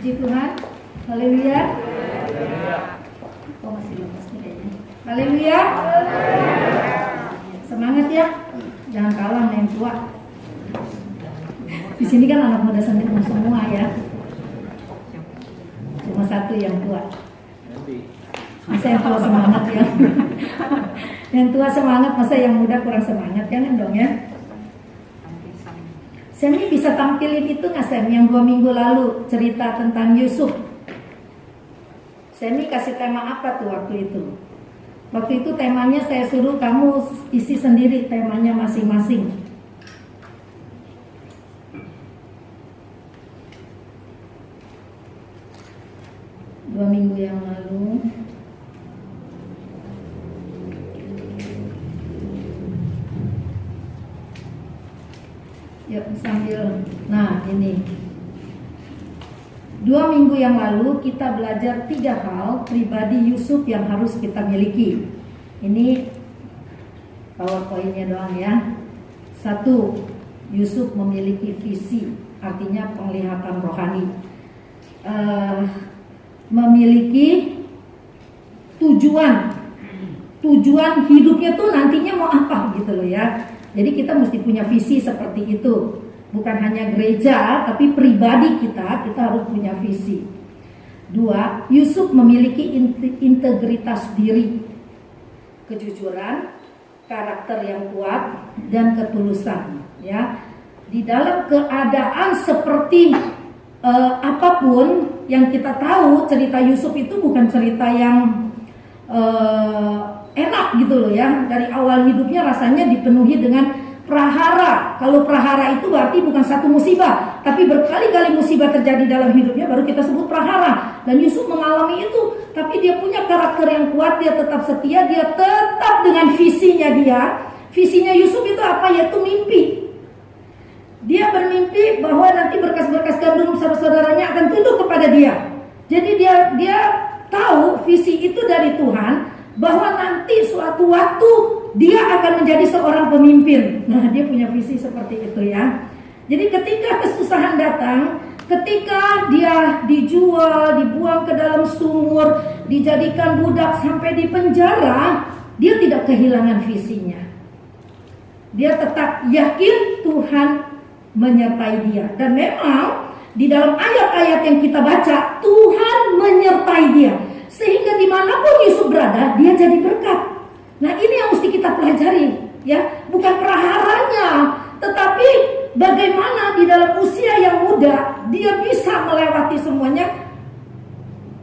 Puji Tuhan. Haleluya. Oh, masih lepas nih kayaknya. Haleluya. Semangat ya. Jangan kalah sama yang tua. Di sini kan anak muda semua ya. Cuma satu yang tua. Masa yang tua semangat ya. Yang tua semangat, masa yang muda kurang semangat, jangan dong ya. Sam ini bisa tampilin itu nggak Sam yang 2 minggu lalu cerita tentang Yusuf? Sam ini kasih tema apa tuh waktu itu? Waktu itu temanya saya suruh kamu isi sendiri temanya masing-masing. Dua minggu yang lalu. Ya, sambil, nah ini 2 minggu yang lalu kita belajar 3 hal pribadi Yusuf yang harus kita miliki. Ini PowerPoint-nya doang ya. 1. Yusuf memiliki visi, artinya penglihatan rohani. Memiliki tujuan hidupnya tuh nantinya mau apa gitu loh ya. Jadi kita mesti punya visi seperti itu. Bukan hanya gereja, tapi pribadi kita harus punya visi. 2, Yusuf memiliki integritas diri, kejujuran, karakter yang kuat, dan ketulusan. Ya, di dalam keadaan seperti apapun yang kita tahu, cerita Yusuf itu bukan cerita yang enak gitu loh ya. Dari awal hidupnya rasanya dipenuhi dengan prahara. Kalau prahara itu berarti bukan satu musibah, tapi berkali-kali musibah terjadi dalam hidupnya baru kita sebut prahara. Dan Yusuf mengalami itu, tapi dia punya karakter yang kuat, dia tetap setia, dia tetap dengan visinya dia. Visinya Yusuf itu apa? Yaitu mimpi. Dia bermimpi bahwa nanti berkas-berkas gandum saudara-saudaranya akan tunduk kepada dia. Jadi dia tahu visi itu dari Tuhan, bahwa nanti suatu waktu dia akan menjadi seorang pemimpin. Nah, dia punya visi seperti itu ya. Jadi ketika kesusahan datang, ketika dia dijual, dibuang ke dalam sumur, dijadikan budak sampai di penjara, dia tidak kehilangan visinya. Dia tetap yakin Tuhan menyertai dia. Dan memang di dalam ayat-ayat yang kita baca, Tuhan menyertai dia. Sehingga dimanapun Yusuf berada, dia jadi berkat. Nah, ini yang mesti kita pelajari, ya. Bukan praharanya, tetapi bagaimana di dalam usia yang muda dia bisa melewati semuanya.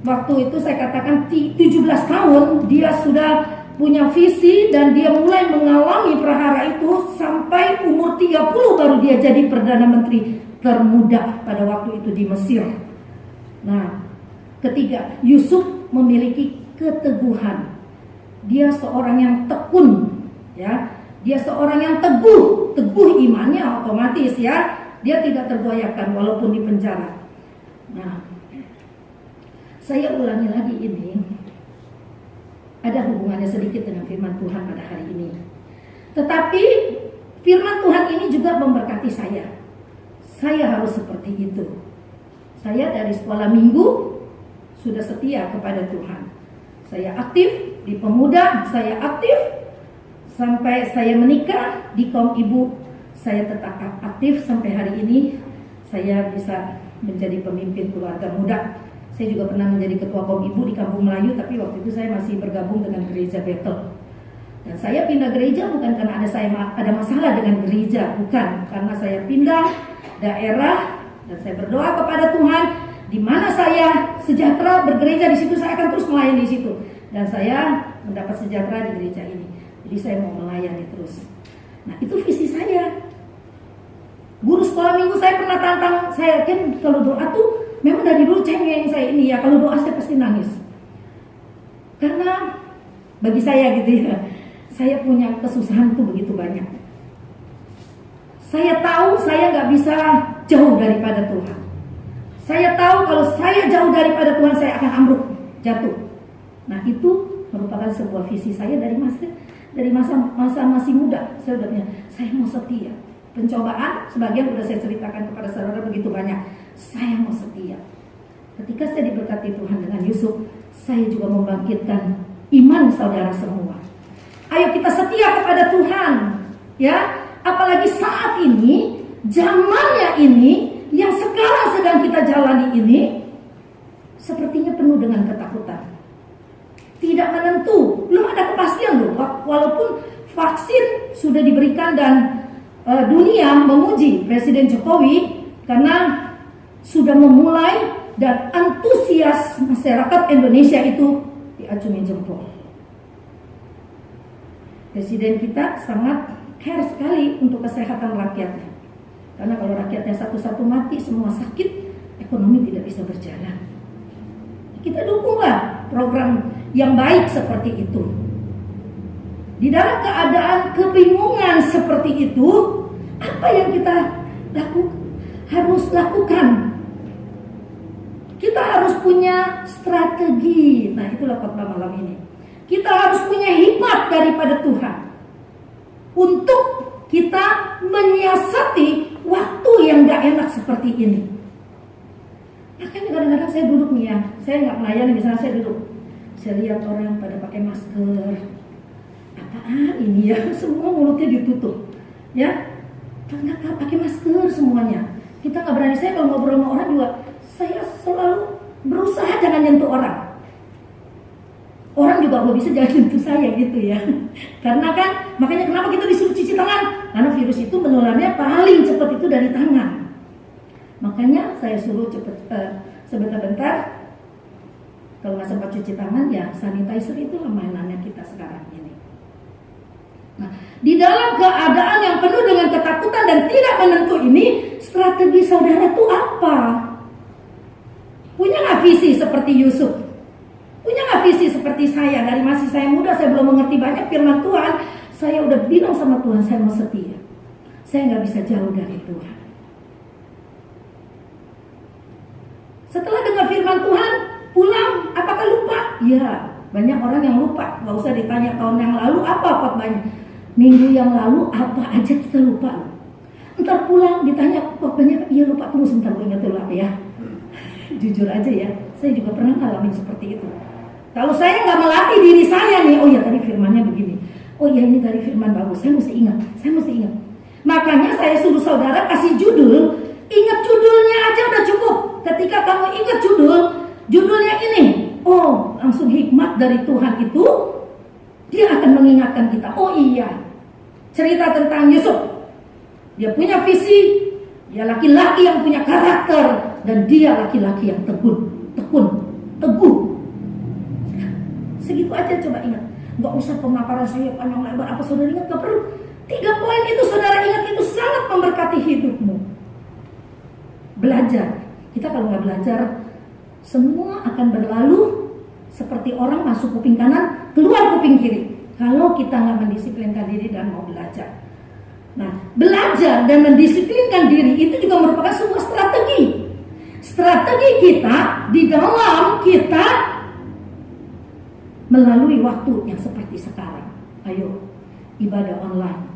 Waktu itu saya katakan 17 tahun dia sudah punya visi dan dia mulai mengalami prahara itu sampai umur 30 baru dia jadi Perdana Menteri termuda pada waktu itu di Mesir. Nah, ketiga, Yusuf memiliki keteguhan. Dia seorang yang tekun, ya. Dia seorang yang teguh imannya otomatis ya. Dia tidak tergoyahkan walaupun di penjara. Nah, saya ulangi lagi ini. Ada hubungannya sedikit dengan firman Tuhan pada hari ini. Tetapi firman Tuhan ini juga memberkati saya. Saya harus seperti itu. Saya dari sekolah minggu sudah setia kepada Tuhan. Saya aktif di pemuda, saya aktif sampai saya menikah di kaum ibu. Saya tetap aktif sampai hari ini. Saya bisa menjadi pemimpin keluarga muda. Saya juga pernah menjadi ketua kaum ibu di Kampung Melayu, tapi waktu itu saya masih bergabung dengan gereja Bethel. Dan saya pindah gereja bukan karena ada masalah dengan gereja, bukan, karena saya pindah daerah dan saya berdoa kepada Tuhan. Di mana saya sejahtera bergereja, di situ saya akan terus melayani di situ. Dan saya mendapat sejahtera di gereja ini. Jadi saya mau melayani terus. Nah, itu visi saya. Guru sekolah minggu saya pernah tantang, saya yakin kalau doa tuh memang dari dulu cengeng saya ini ya, kalau doa saya pasti nangis. Karena bagi saya gitu ya, saya punya kesusahan tuh begitu banyak. Saya tahu saya gak bisa jauh daripada Tuhan. Saya tahu kalau saya jauh daripada Tuhan saya akan ambruk, jatuh. Nah, itu merupakan sebuah visi saya dari masa masih muda. Saya udah punya, saya mau setia. Pencobaan sebagian sudah saya ceritakan kepada saudara begitu banyak. Saya mau setia. Ketika saya diberkati Tuhan dengan Yusuf, saya juga membangkitkan iman saudara semua. Ayo kita setia kepada Tuhan, ya. Apalagi saat ini, zamannya ini, yang sekarang sedang kita jalani ini, sepertinya penuh dengan ketakutan. Tidak menentu, belum ada kepastian loh. Walaupun vaksin sudah diberikan dan dunia memuji Presiden Jokowi karena sudah memulai dan antusias masyarakat Indonesia itu diacungi jempol. Presiden kita sangat care sekali untuk kesehatan rakyatnya. Karena kalau rakyatnya satu-satu mati, semua sakit, ekonomi tidak bisa berjalan. Kita dukunglah program yang baik seperti itu. Di dalam keadaan kebingungan seperti itu, apa yang kita harus lakukan? Kita harus punya strategi. Nah, itulah khotbah malam ini. Kita harus punya hikmat daripada Tuhan untuk kita menyiasati waktu yang gak enak seperti ini. Makanya kadang-kadang saya duduk nih ya, saya nggak melayani, misalnya saya duduk, saya lihat orang pada pakai masker, apaan ini ya, semua mulutnya ditutup, ya, nggak pakai masker semuanya. Kita nggak berani, saya kalau ngobrol sama orang juga, saya selalu berusaha jangan nyentuh orang. Orang juga kalau bisa jangan nyentuh saya gitu ya. Karena kan, makanya kenapa kita disuruh cuci tangan? Karena virus itu menularnya paling cepat itu dari tangan. Makanya saya suruh sebentar-bentar, kalau nggak sempat cuci tangan ya sanitizer itu mainannya kita sekarang ini. Nah, di dalam keadaan yang penuh dengan ketakutan dan tidak menentu ini, strategi saudara itu apa? Punya nggak visi seperti Yusuf? Punya nggak visi seperti saya? Dari masih saya muda, saya belum mengerti banyak firman Tuhan. Saya udah bilang sama Tuhan, saya mau setia. Saya nggak bisa jauh dari Tuhan. Setelah dengar firman Tuhan, pulang, apakah lupa? Ya, banyak orang yang lupa. Gak usah ditanya tahun yang lalu apa khotbahnya. Minggu yang lalu apa aja kita lupa. Ntar pulang ditanya khotbahnya, iya lupa, tunggu sebentar gue ingat dulu apa ya. Jujur aja ya, saya juga pernah ngalamin seperti itu. Kalau saya nggak melatih diri saya nih, oh ya tadi firmannya begini. Oh ya ini tadi firman bagus, saya mesti ingat. Makanya saya suruh saudara kasih judul, ingat judulnya aja udah cukup. Ketika kamu ingat judulnya ini, oh langsung hikmat dari Tuhan itu, dia akan mengingatkan kita. Oh iya, cerita tentang Yusuf. Dia punya visi, dia laki-laki yang punya karakter, dan dia laki-laki yang teguh. Segitu aja coba ingat. Gak usah pemaparan saya panjang lebar, apa saudara ingat, gak perlu. 3 poin itu saudara ingat, itu sangat memberkati hidupmu. Belajar. Kita kalau nggak belajar, semua akan berlalu seperti orang masuk kuping kanan, keluar kuping kiri. Kalau kita nggak mendisiplinkan diri dan mau belajar. Nah, belajar dan mendisiplinkan diri itu juga merupakan sebuah strategi. Strategi kita di dalam kita melalui waktu yang seperti sekarang. Ayo, ibadah online.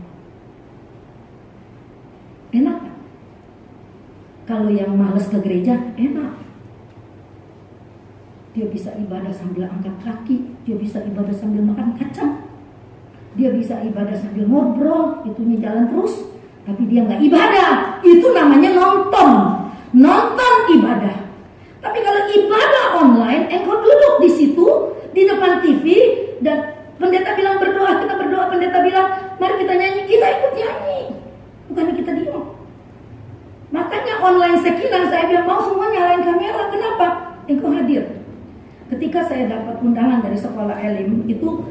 Enak kan? Kalau yang malas ke gereja, enak. Dia bisa ibadah sambil angkat kaki, dia bisa ibadah sambil makan kacang, dia bisa ibadah sambil ngobrol, itunya jalan terus, tapi dia nggak ibadah. Itu namanya nonton ibadah. Tapi kalau ibadah online, engkau duduk di situ, di depan TV, dan pendeta bilang berdoa, kita berdoa, pendeta bilang, mari kita nyanyi, kita ikut nyanyi, bukan kita diam. Makanya online sekilas saya bilang mau semua nyalain kamera. Kenapa? Engkau hadir. Ketika saya dapat undangan dari sekolah Elim, itu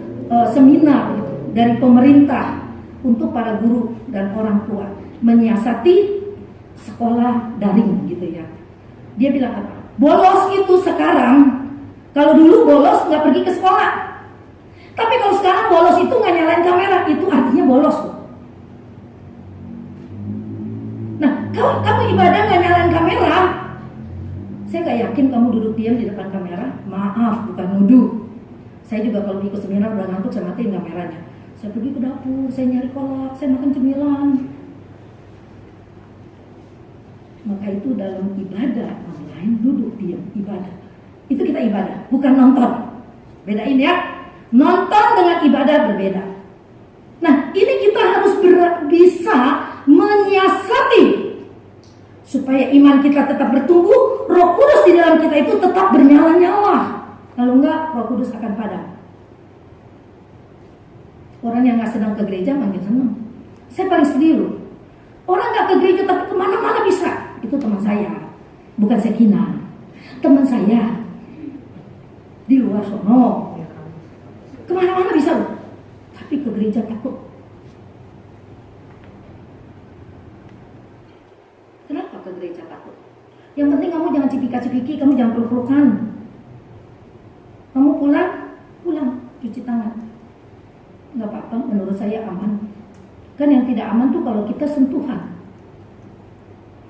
seminar dari pemerintah untuk para guru dan orang tua menyiasati sekolah daring gitu ya. Dia bilang apa? Bolos itu sekarang, kalau dulu bolos nggak pergi ke sekolah. Tapi kalau sekarang bolos itu nggak nyalain kamera, itu artinya bolos. Nah, kalau kamu ibadah nggak nyalain kamera, saya nggak yakin kamu duduk diam di depan kamera. Maaf, bukan nuduh. Saya juga kalau ikut seminar udah ngantuk, saya matiin kameranya. Saya pergi ke dapur, saya nyari kolak, saya makan cemilan. Maka itu dalam ibadah online, duduk diam, ibadah. Itu kita ibadah, bukan nonton. Bedain ya, nonton dengan ibadah berbeda. Nah, ini kita harus bisa menyiasati supaya iman kita tetap bertumbuh, Roh Kudus di dalam kita itu tetap bernyala-nyala. Kalau enggak, Roh Kudus akan padam. Orang yang gak sedang ke gereja makin senang. Saya paling sedih loh. Orang gak ke gereja tapi kemana-mana bisa. Itu teman saya, bukan Sekina. Teman saya di luar sono, kemana-mana bisa loh. Tapi ke gereja takut. Kenapa ke gereja takut? Yang penting kamu jangan cipika-cipiki, kamu jangan peluk-pelukan. Kamu pulang, cuci tangan. Nggak apa-apa, menurut saya aman. Kan yang tidak aman tuh kalau kita sentuhan.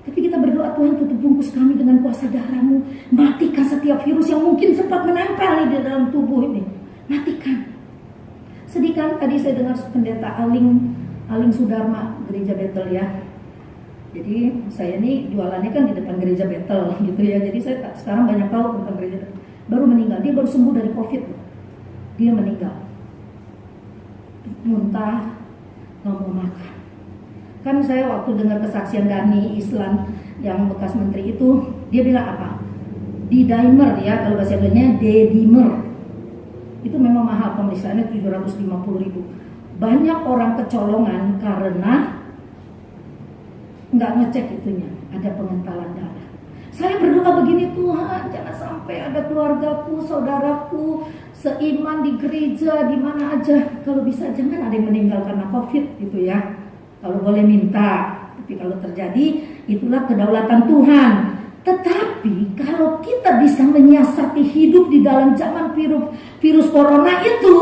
Tapi kita berdoa, Tuhan tutup bungkus kami dengan kuasa darah-Mu. Matikan setiap virus yang mungkin sempat menempel di dalam tubuh ini. Matikan. Sedih kan tadi saya dengar pendeta Aling Sudarma gereja Betel ya. Jadi saya ini jualannya kan di depan gereja Betel gitu ya. Jadi saya sekarang banyak tahu tentang gereja Betel. Baru meninggal, dia baru sembuh dari COVID. Dia meninggal. Muntah, nggak mau makan. Kan saya waktu dengar kesaksian Dani Islam yang bekas menteri itu, dia bilang apa? D-dimer ya, kalau bahasa Indonesia D-dimer. Itu memang mahal, pemeriksaannya 750.000. Banyak orang kecolongan karena nggak ngecek itunya, ada pengentalan darah. Saya berdoa begini, Tuhan jangan sampai ada keluargaku, saudaraku seiman di gereja di mana aja, kalau bisa jangan ada yang meninggal karena COVID gitu ya. Kalau boleh minta, tapi kalau terjadi itulah kedaulatan Tuhan. Tetapi kalau kita bisa menyiasati hidup di dalam zaman virus corona itu,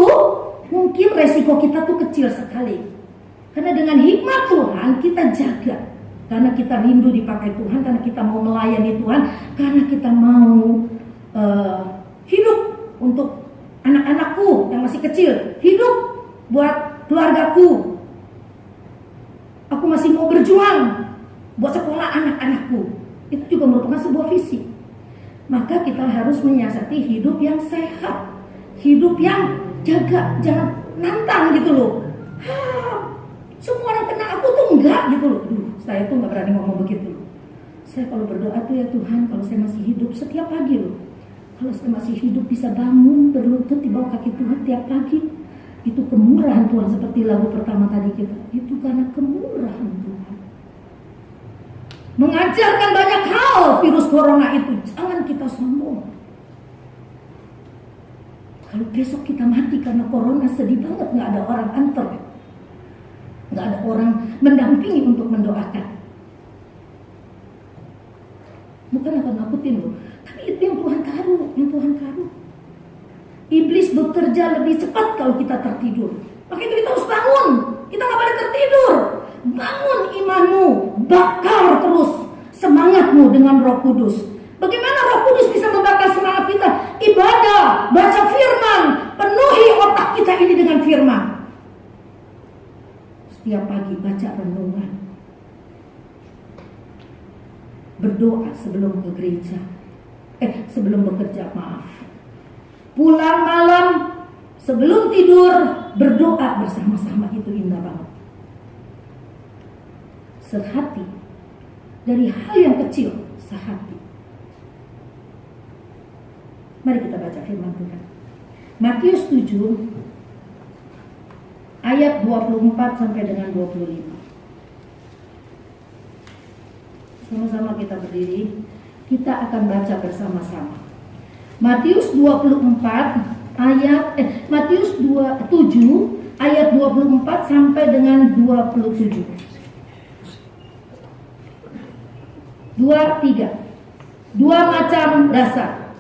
mungkin resiko kita tuh kecil sekali. Karena dengan hikmat Tuhan kita jaga. Karena kita rindu dipakai Tuhan, karena kita mau melayani Tuhan, karena kita mau hidup untuk anak-anakku yang masih kecil, hidup buat keluargaku. Aku masih mau berjuang buat sekolah anak-anakku. Itu juga merupakan sebuah visi. Maka kita harus menyiasati hidup yang sehat, hidup yang jaga, jangan nantang gitu loh. Semua orang kena, aku tuh enggak gitu loh. Saya tuh nggak berani ngomong begitu. Saya kalau berdoa tuh ya Tuhan, kalau saya masih hidup setiap pagi loh. Kalau saya masih hidup bisa bangun berlutut di bawah kaki Tuhan tiap pagi. Itu kemurahan Tuhan, seperti lagu pertama tadi kita. Itu karena kemurahan Tuhan. Mengajarkan banyak hal virus corona itu. Jangan kita sombong. Kalau besok kita mati karena corona, sedih banget, nggak ada orang antar. Nggak ada orang mendampingi untuk mendoakan. Bukan akan nakutin loh, tapi itu yang Tuhan taruh, Iblis bekerja lebih cepat kalau kita tertidur. Maka itu kita harus bangun. Kita nggak boleh tertidur. Bangun imanmu, bakar terus semangatmu dengan Roh Kudus. Bagaimana Roh Kudus bisa membakar semangat kita? Ibadah, baca firman, penuhi otak kita ini dengan firman. Setiap pagi baca renungan, berdoa sebelum ke gereja, sebelum bekerja, pulang malam sebelum tidur berdoa bersama-sama, itu indah banget. Sehati dari hal yang kecil, sehati. Mari kita baca firman Tuhan. Matius 7 ayat 24 sampai dengan 25. Sama-sama kita berdiri, kita akan baca bersama-sama. Matius 24 ayat Matius 7 ayat 24 sampai dengan 27. 2, 3. Dua macam dasar.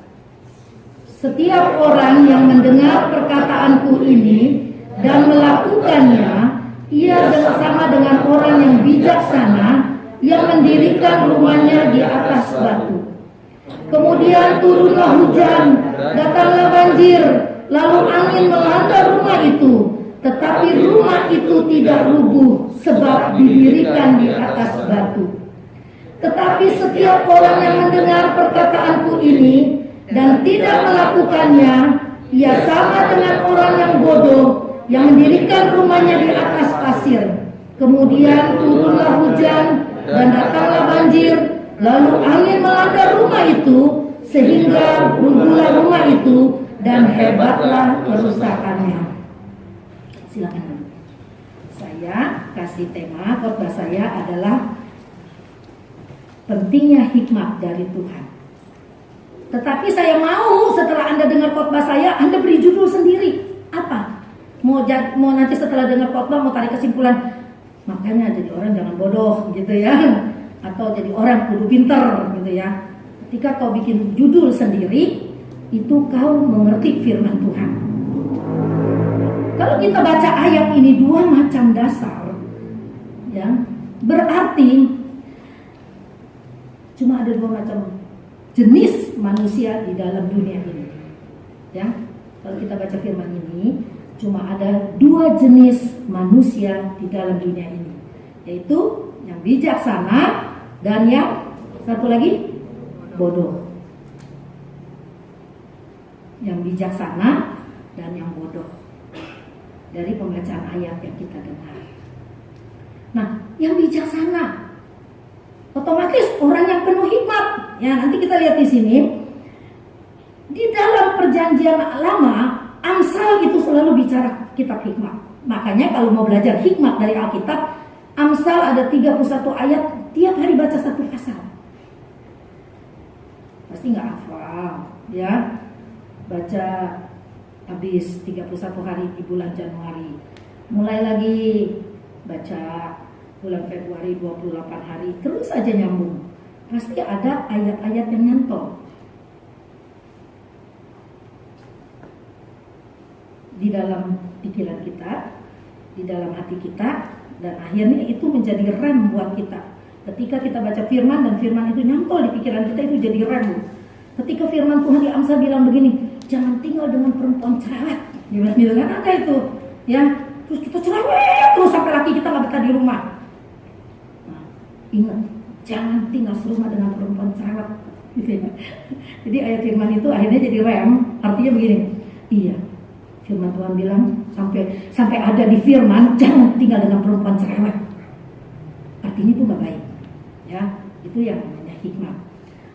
Setiap orang yang mendengar perkataanku ini dan melakukannya, ia sama dengan orang yang bijaksana yang mendirikan rumahnya di atas batu. Kemudian turunlah hujan, datanglah banjir, lalu angin melanda rumah itu. Tetapi rumah itu tidak rubuh sebab didirikan di atas batu. Tetapi setiap orang yang mendengar perkataanku ini dan tidak melakukannya, ia sama dengan orang yang bodoh yang mendirikan rumahnya di atas pasir. Kemudian turunlah hujan dan datanglah banjir, lalu angin melanda rumah itu sehingga runtuhlah rumah itu dan hebatlah kerusakannya. Silakan. Saya kasih tema khotbah saya adalah pentingnya hikmat dari Tuhan. Tetapi saya mau setelah Anda dengar khotbah saya, Anda beri judul sendiri. Apa? Mau nanti setelah dengar khotbah mau tarik kesimpulan, makanya jadi orang jangan bodoh gitu ya, atau jadi orang kudu pinter gitu ya. Ketika kau bikin judul sendiri, itu kau mengerti firman Tuhan. Kalau kita baca ayat ini dua macam dasar, ya, berarti cuma ada dua macam jenis manusia di dalam dunia ini. Ya, kalau kita baca firman ini, cuma ada dua jenis manusia di dalam dunia ini, yaitu yang bijaksana dan yang satu lagi bodoh. Yang bijaksana dan yang bodoh. Dari pembacaan ayat yang kita dengar. Nah, yang bijaksana otomatis orang yang penuh hikmat. Ya, nanti kita lihat di sini. Di dalam perjanjian lama, Amsal itu selalu bicara kitab hikmat. Makanya kalau mau belajar hikmat dari Alkitab, Amsal ada 31 ayat, tiap hari baca satu pasal. Pasti nggak hafal, ya. Baca habis 31 hari di bulan Januari. Mulai lagi baca bulan Februari 28 hari, terus aja nyambung. Pasti ada ayat-ayat yang nyantol di dalam pikiran kita, di dalam hati kita, dan akhirnya itu menjadi rem buat kita. Ketika kita baca firman dan firman itu nyantol di pikiran kita, itu jadi rem. Ketika firman Tuhan di Amsal bilang begini, jangan tinggal dengan perempuan cerewet, gimana kan ada itu, ya. Terus kita cerewet terus sampai laki kita nggak betah di rumah. Nah, ingat, jangan tinggal serumah dengan perempuan cerewet, gitu ya. Jadi ayat firman itu akhirnya jadi rem, artinya begini, iya. Firman Tuhan bilang sampai ada di firman, jangan tinggal dengan perempuan cerewet. Artinya itu nggak baik, ya. Itu yang namanya hikmat.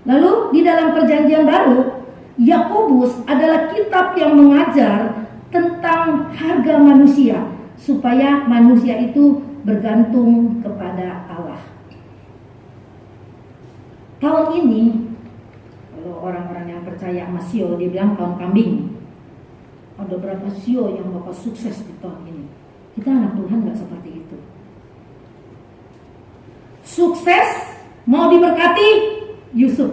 Lalu di dalam perjanjian baru, Yakobus adalah kitab yang mengajar tentang harga manusia supaya manusia itu bergantung kepada Allah. Tahun ini, kalau orang-orang yang percaya sama sio, dia bilang tahun kambing. Ada berapa sio yang bakal sukses di tahun ini? Kita anak Tuhan gak seperti itu. Sukses, mau diberkati, Yusuf.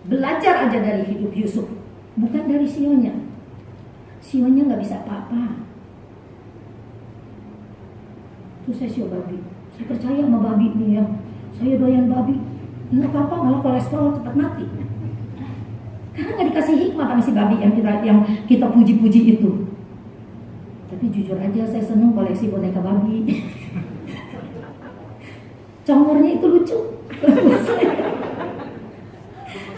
Belajar aja dari hidup Yusuf, bukan dari sionya. Sionya gak bisa apa-apa. Terus saya sio babi. Saya percaya sama babi nih ya. Saya doyan babi. Nggak apa-apa, malah kolesterol cepat mati. Karena nggak dikasih hikmat sama si babi yang kita puji-puji itu. Tapi jujur aja saya seneng koleksi boneka babi. Congornya itu lucu.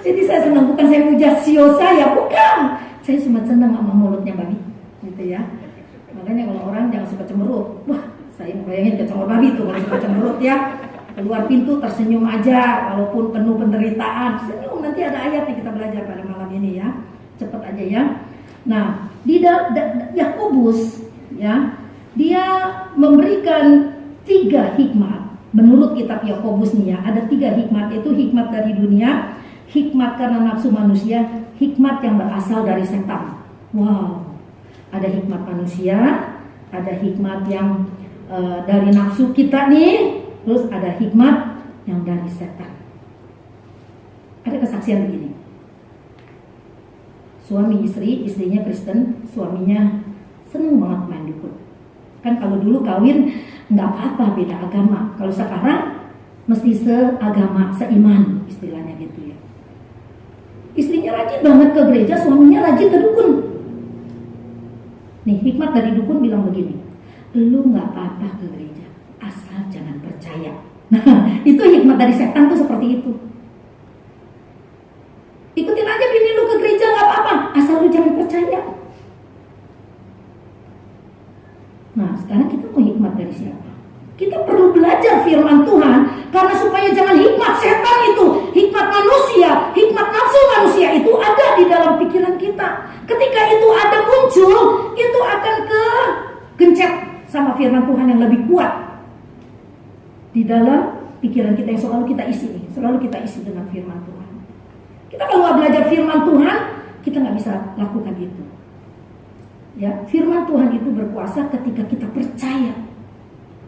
Jadi saya senang, bukan saya puja sio saya, bukan. Saya cuma senang sama mulutnya babi, gitu ya. Makanya kalau orang jangan suka cemberut. Wah, saya bayangin ke congor babi tuh kalau suka cemberut ya. Keluar pintu tersenyum aja, walaupun penuh penderitaan. Senyum, nanti ada ayat yang kita belajar pada malam ini ya. Cepet aja ya. Nah, di Yakobus ya, dia memberikan 3 hikmat. Menurut kitab Yakobus nih ya, ada 3 hikmat, yaitu hikmat dari dunia, hikmat karena nafsu manusia, hikmat yang berasal dari setan. Wow, ada hikmat manusia, ada hikmat yang dari nafsu kita nih, terus ada hikmat yang dari setan. Ada kesaksian begini. Suami istri, istrinya Kristen, suaminya seneng banget main dukun. Kan kalau dulu kawin nggak apa-apa beda agama. Kalau sekarang mesti seagama, seiman istilahnya gitu ya. Istrinya rajin banget ke gereja, suaminya rajin ke dukun. Nih hikmat dari dukun bilang begini, lu nggak apa-apa ke gereja, asal jangan percaya. Nah, itu hikmat dari setan tuh seperti itu. Ikutin aja bini lu ke gereja nggak apa-apa, asal lu jangan percaya. Nah, sekarang kita mau hikmat dari siapa? Kita perlu belajar firman Tuhan, karena supaya jangan hikmat setan itu, hikmat manusia, hikmat nafsu manusia itu ada di dalam pikiran kita. Ketika itu ada muncul, itu akan kegencet sama firman Tuhan yang lebih kuat di dalam pikiran kita yang selalu kita isi dengan firman Tuhan. Kita kalau nggak belajar firman Tuhan, kita nggak bisa lakukan itu. Ya, firman Tuhan itu berkuasa ketika kita percaya.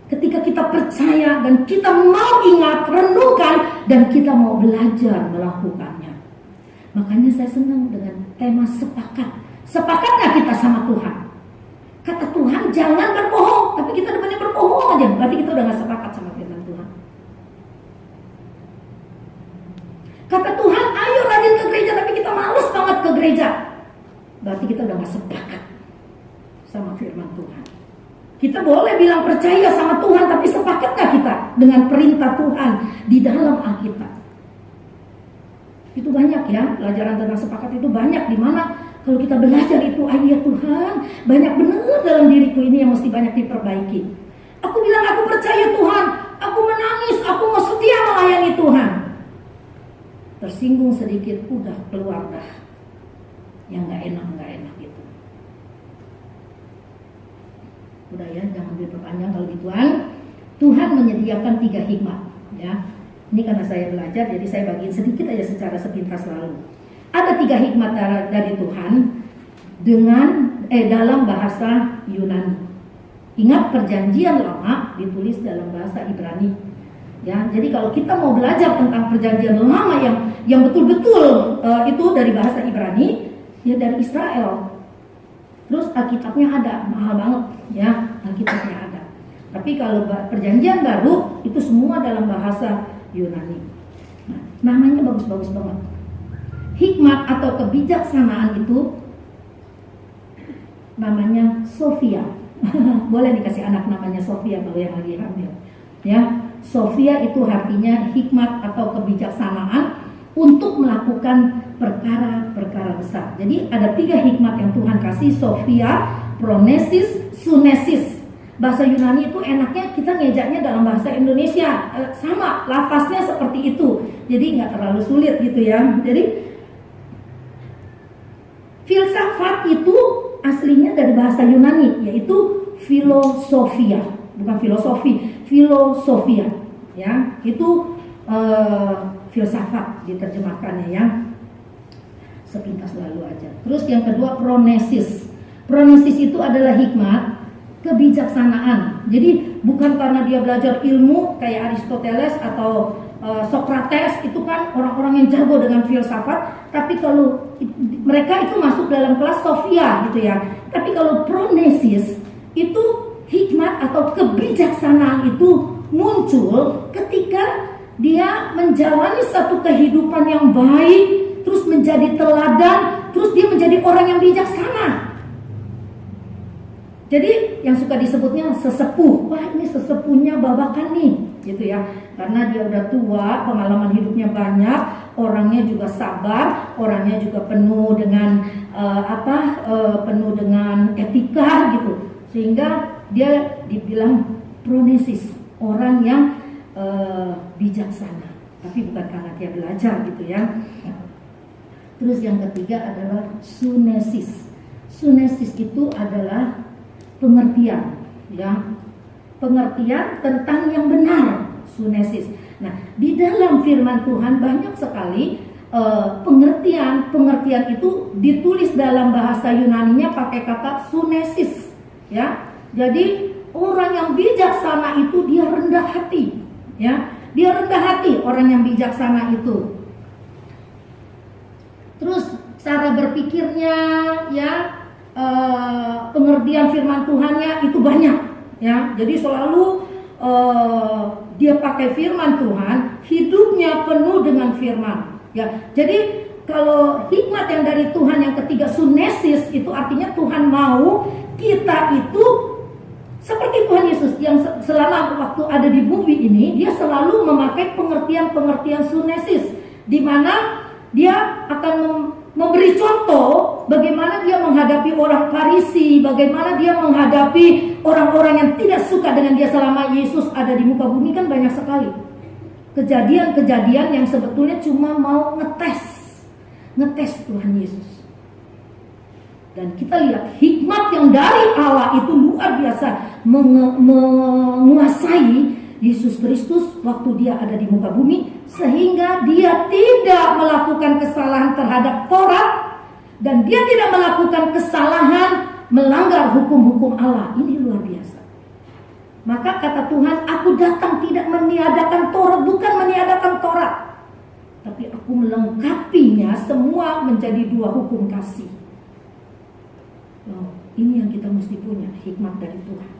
Ketika kita percaya dan kita mau ingat, renungkan, dan kita mau belajar melakukannya. Makanya saya senang dengan tema sepakat. Sepakatlah kita sama Tuhan. Kata Tuhan jangan berbohong, tapi kita depannya berbohong aja. Berarti kita udah gak sepakat sama firman Tuhan. Kata Tuhan ayo rajin ke gereja, tapi kita males banget ke gereja. Berarti kita udah gak sepakat sama firman Tuhan. Kita boleh bilang percaya sama Tuhan, tapi sepakat gak kita dengan perintah Tuhan di dalam Alkitab? Itu banyak ya, pelajaran tentang sepakat itu banyak. Dimana kalau kita belajar itu, ya Tuhan, banyak benar dalam diriku ini yang mesti banyak diperbaiki. Aku bilang aku percaya Tuhan, aku menangis, aku mau setia melayani Tuhan. Tersinggung sedikit, udah keluar dah yang gak enak gitu. Udah ya, jangan diperpanjang kalau gituan. Tuhan menyediakan 3 hikmat ya. Ini karena saya belajar, jadi saya bagiin sedikit aja secara sepintas lalu. Ada 3 hikmat dari Tuhan dalam bahasa Yunani. Ingat, perjanjian lama ditulis dalam bahasa Ibrani. Ya, jadi kalau kita mau belajar tentang perjanjian lama yang betul-betul itu dari bahasa Ibrani, ya dari Israel. Terus Alkitabnya ada, mahal banget ya, Alkitabnya ada. Tapi kalau perjanjian baru itu semua dalam bahasa Yunani. Nah, namanya bagus-bagus banget. Hikmat atau kebijaksanaan itu namanya Sophia. Boleh dikasih anak namanya Sophia kalau yang lagi hamil. Ya, Sophia itu artinya hikmat atau kebijaksanaan untuk melakukan perkara-perkara besar. Jadi ada 3 hikmat yang Tuhan kasih: Sophia, Phronesis, Sunesis. Bahasa Yunani itu enaknya kita ngejaknya dalam bahasa Indonesia, sama lafaznya seperti itu. Jadi nggak terlalu sulit gitu ya. Jadi filsafat itu aslinya dari bahasa Yunani, yaitu filosofia, bukan filosofi, filosofia. Ya, itu filsafat diterjemahkannya ya. Sepintas lalu aja. Terus yang kedua Phronesis. Phronesis itu adalah hikmat kebijaksanaan. Jadi bukan karena dia belajar ilmu kayak Aristoteles atau Socrates, itu kan orang-orang yang jago dengan filsafat, tapi kalau mereka itu masuk dalam kelas Sophia gitu ya. Tapi kalau Phronesis itu hikmat atau kebijaksanaan itu muncul ketika dia menjalani satu kehidupan yang baik, terus menjadi teladan, terus dia menjadi orang yang bijaksana. Jadi yang suka disebutnya sesepuh, wah ini sesepuhnya babakan nih, gitu ya. Karena dia udah tua, pengalaman hidupnya banyak, orangnya juga sabar, orangnya juga penuh dengan penuh dengan etika gitu. Sehingga dia dibilang Phronesis, orang yang bijaksana. Tapi bukan karena dia belajar gitu ya. Terus yang ketiga adalah Sunesis. Sunesis itu adalah pengertian, ya, pengertian tentang yang benar, Sunesis. Nah, di dalam firman Tuhan banyak sekali pengertian itu ditulis dalam bahasa Yunaninya pakai kata Sunesis, ya. Jadi orang yang bijaksana itu dia rendah hati, ya, dia rendah hati orang yang bijaksana itu. Terus cara berpikirnya, ya. Pengertian firman Tuhannya itu banyak ya. Jadi selalu dia pakai firman Tuhan, hidupnya penuh dengan firman ya. Jadi kalau hikmat yang dari Tuhan yang ketiga Sunesis itu artinya Tuhan mau kita itu seperti Tuhan Yesus. yang selama waktu ada di bumi ini, dia selalu memakai pengertian-pengertian sunesis, di mana dia akan memberi contoh bagaimana dia menghadapi orang Farisi, bagaimana dia menghadapi orang-orang yang tidak suka dengan dia selama Yesus ada di muka bumi. Kan banyak sekali kejadian-kejadian yang sebetulnya cuma mau ngetes Tuhan Yesus. Dan kita lihat hikmat yang dari Allah itu luar biasa menguasai Yesus Kristus waktu dia ada di muka bumi, sehingga dia tidak melakukan kesalahan terhadap Taurat, dan dia tidak melakukan kesalahan melanggar hukum-hukum Allah. Ini luar biasa. Maka kata Tuhan, aku datang tidak meniadakan Taurat, bukan meniadakan Taurat, tapi aku melengkapinya semua menjadi 2 hukum kasih. Ini yang kita mesti punya, hikmat dari Tuhan.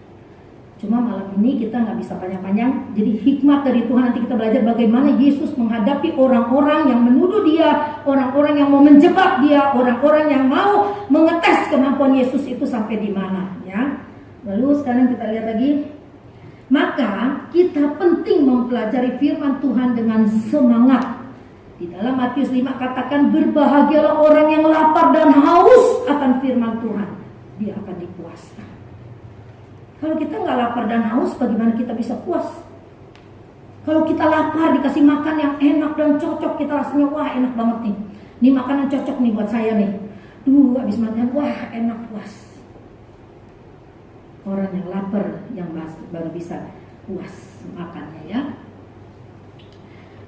Cuma malam ini kita nggak bisa panjang-panjang. Jadi hikmat dari Tuhan, nanti kita belajar bagaimana Yesus menghadapi orang-orang yang menuduh dia, orang-orang yang mau menjebak dia, orang-orang yang mau mengetes kemampuan Yesus itu sampai di mana, ya. Lalu sekarang kita lihat lagi. Maka kita penting mempelajari firman Tuhan dengan semangat. Di dalam Matius 5 katakan, berbahagialah orang yang lapar dan haus akan firman Tuhan, dia akan dipuaskan. Kalau kita nggak lapar dan haus, bagaimana kita bisa puas? Kalau kita lapar, dikasih makan yang enak dan cocok, kita rasanya wah enak banget nih. Ini makanan cocok nih buat saya nih. Habis makan, wah enak, puas. Orang yang lapar yang baru bisa puas makannya, ya.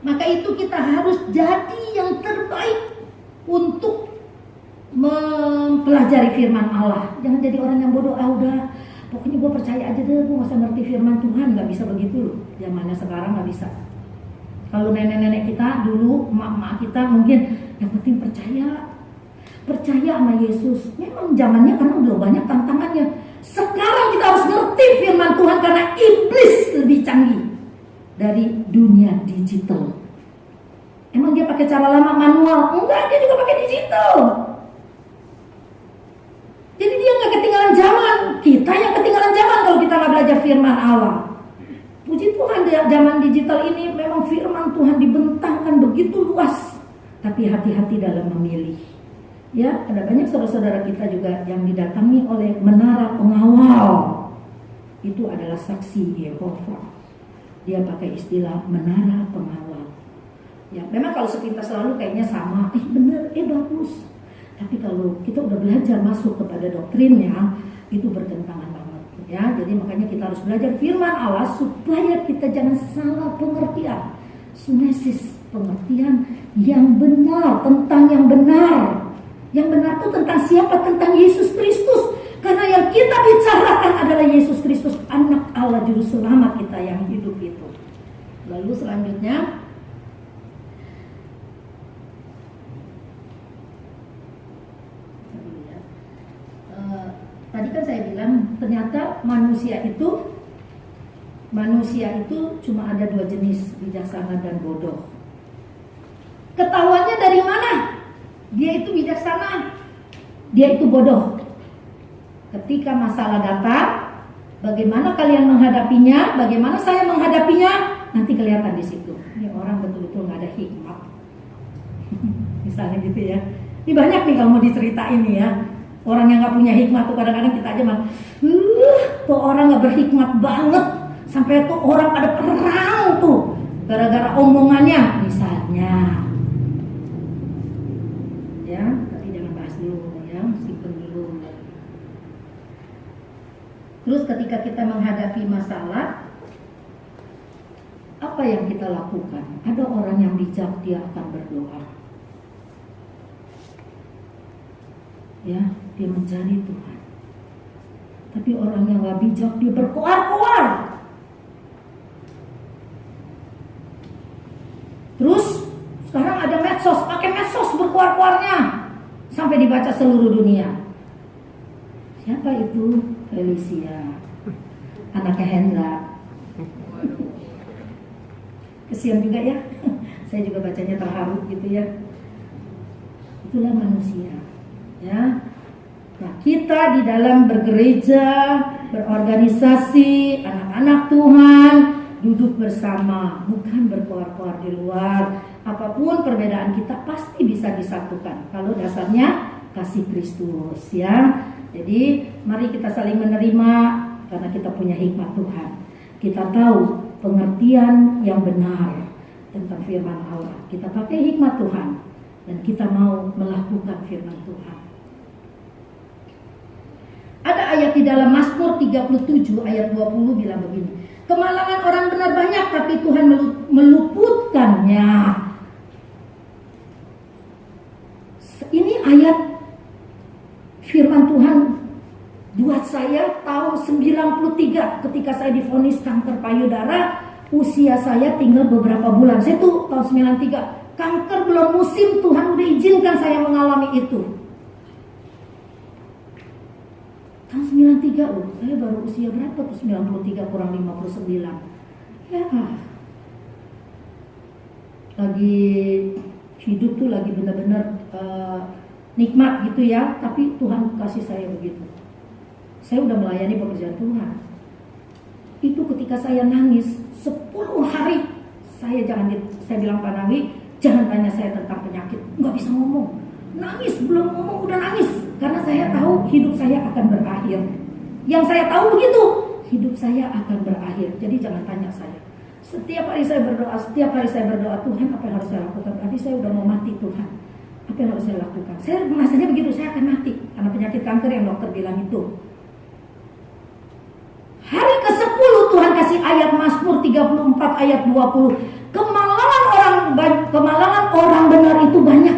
Maka itu kita harus jadi yang terbaik untuk mempelajari firman Allah. Jangan jadi orang yang bodoh, udah pokoknya gue percaya aja deh, gue gak usah ngerti firman Tuhan. Gak bisa begitu loh, zamannya sekarang gak bisa. Kalau nenek-nenek kita dulu, emak-emak kita mungkin yang penting percaya sama Yesus. Memang zamannya karena udah banyak tantangannya. Sekarang kita harus ngerti firman Tuhan karena iblis lebih canggih dari dunia digital. Emang dia pakai cara lama manual? Enggak, dia juga pakai digital. Jadi dia nggak ketinggalan zaman. Kita yang ketinggalan zaman kalau kita nggak belajar firman Allah. Puji Tuhan, di zaman digital ini memang firman Tuhan dibentangkan begitu luas. Tapi hati-hati dalam memilih. Ya, ada banyak saudara-saudara kita juga yang didatangi oleh menara pengawal. Itu adalah saksi Yehova. Dia pakai istilah menara pengawal. Ya, memang kalau sepintas selalu kayaknya sama, bener, bagus. Tapi kalau kita udah belajar masuk kepada doktrinnya, itu bertentangan banget, ya. Jadi makanya kita harus belajar firman Allah supaya kita jangan salah pengertian. Sunesis, pengertian yang benar, tentang yang benar. Yang benar itu tentang siapa? Tentang Yesus Kristus. Karena yang kita bicarakan adalah Yesus Kristus, anak Allah, juru selamat kita yang hidup itu. Lalu selanjutnya, tadi kan saya bilang ternyata manusia itu cuma ada 2 jenis, bijaksana dan bodoh. Ketahuannya dari mana? Dia itu bijaksana, dia itu bodoh. Ketika masalah datang, bagaimana kalian menghadapinya, bagaimana saya menghadapinya, nanti kelihatan di situ. Ini orang betul-betul nggak ada hikmat. Misalnya gitu ya. Ini banyak nih kalau mau diceritain nih ya. Orang yang nggak punya hikmat tuh kadang-kadang kita aja malah, tuh orang nggak berhikmat banget, sampai tuh orang pada perang tuh gara-gara omongannya, misalnya. Ya, tapi jangan bahas dulu ya, simpen dulu. Terus ketika kita menghadapi masalah, apa yang kita lakukan? Ada orang yang bijak, dia akan berdoa. Ya, dia mencari Tuhan. Tapi orang yang gak bijak, dia berkoar-koar. Terus sekarang ada medsos, pakai medsos berkoar-koarnya sampai dibaca seluruh dunia. Siapa itu? Felicia, anaknya Hendra. Kesian juga ya. Saya juga bacanya terharu gitu ya. Itulah manusia. Ya, nah kita di dalam bergereja, berorganisasi, anak-anak anak Tuhan duduk bersama, bukan berkoar-koar di luar. Apapun perbedaan kita pasti bisa disatukan kalau dasarnya kasih Kristus, ya. Jadi mari kita saling menerima karena kita punya hikmat Tuhan. Kita tahu pengertian yang benar tentang firman Allah. Kita pakai hikmat Tuhan dan kita mau melakukan firman Tuhan. Ada ayat di dalam Mazmur 37 ayat 20 bilang begini. Kemalangan orang benar banyak, tapi Tuhan meluputkannya. Ini ayat firman Tuhan buat saya tahun 93 ketika saya divonis kanker payudara. Usia saya tinggal beberapa bulan. Saya tuh tahun 93, kanker belum musim, Tuhan udah izinkan saya mengalami itu. Tahun 93 loh, saya baru usia berapa tuh? 93 kurang 59. Ya, lagi hidup tuh lagi benar-benar nikmat gitu ya. Tapi Tuhan kasih saya begitu. Saya udah melayani pekerjaan Tuhan. Itu ketika saya nangis 10 hari, saya bilang Pak Nawi, jangan tanya saya tentang penyakit, nggak bisa ngomong. Nangis, belum ngomong udah nangis. Karena saya tahu hidup saya akan berakhir. Yang saya tahu begitu, hidup saya akan berakhir. Jadi jangan tanya saya. Setiap hari saya berdoa, Tuhan apa yang harus saya lakukan? Berarti saya udah mau mati Tuhan. Apa yang harus saya lakukan? Saya merasanya begitu, saya akan mati. Karena penyakit kanker yang dokter bilang itu. Hari ke-10 Tuhan kasih ayat Mazmur 34 ayat 20. Kemalangan orang benar itu banyak.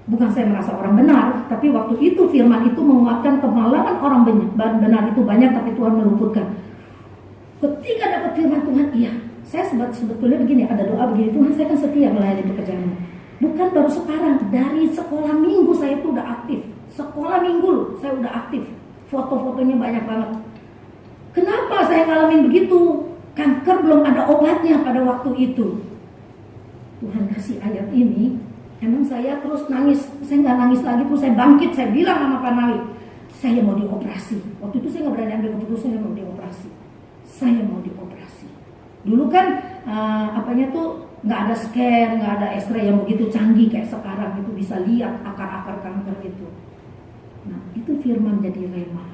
Bukan saya merasa orang benar, tapi waktu itu firman itu menguatkan kemalangan orang benar itu banyak, tapi Tuhan meluputkan. Ketika dapat firman Tuhan, iya, saya sebetulnya begini, ada doa begini, Tuhan saya kan setia melayani pekerjaanmu. Bukan baru sekarang, dari sekolah minggu saya itu udah aktif. Sekolah minggu saya udah aktif. Foto-fotonya banyak banget. Kenapa saya ngalamin begitu? Kanker belum ada obatnya pada waktu itu. Tuhan kasih ayat ini, emang saya terus nangis. Saya nggak nangis lagi tuh, saya bangkit, saya bilang sama Pak Nawi, saya mau dioperasi. Waktu itu saya nggak berani ambil keputusan, saya mau dioperasi. Saya mau dioperasi. Dulu kan apanya tuh nggak ada scan, nggak ada X-ray yang begitu canggih kayak sekarang itu bisa lihat akar-akar kanker itu. Nah itu firman jadi rema.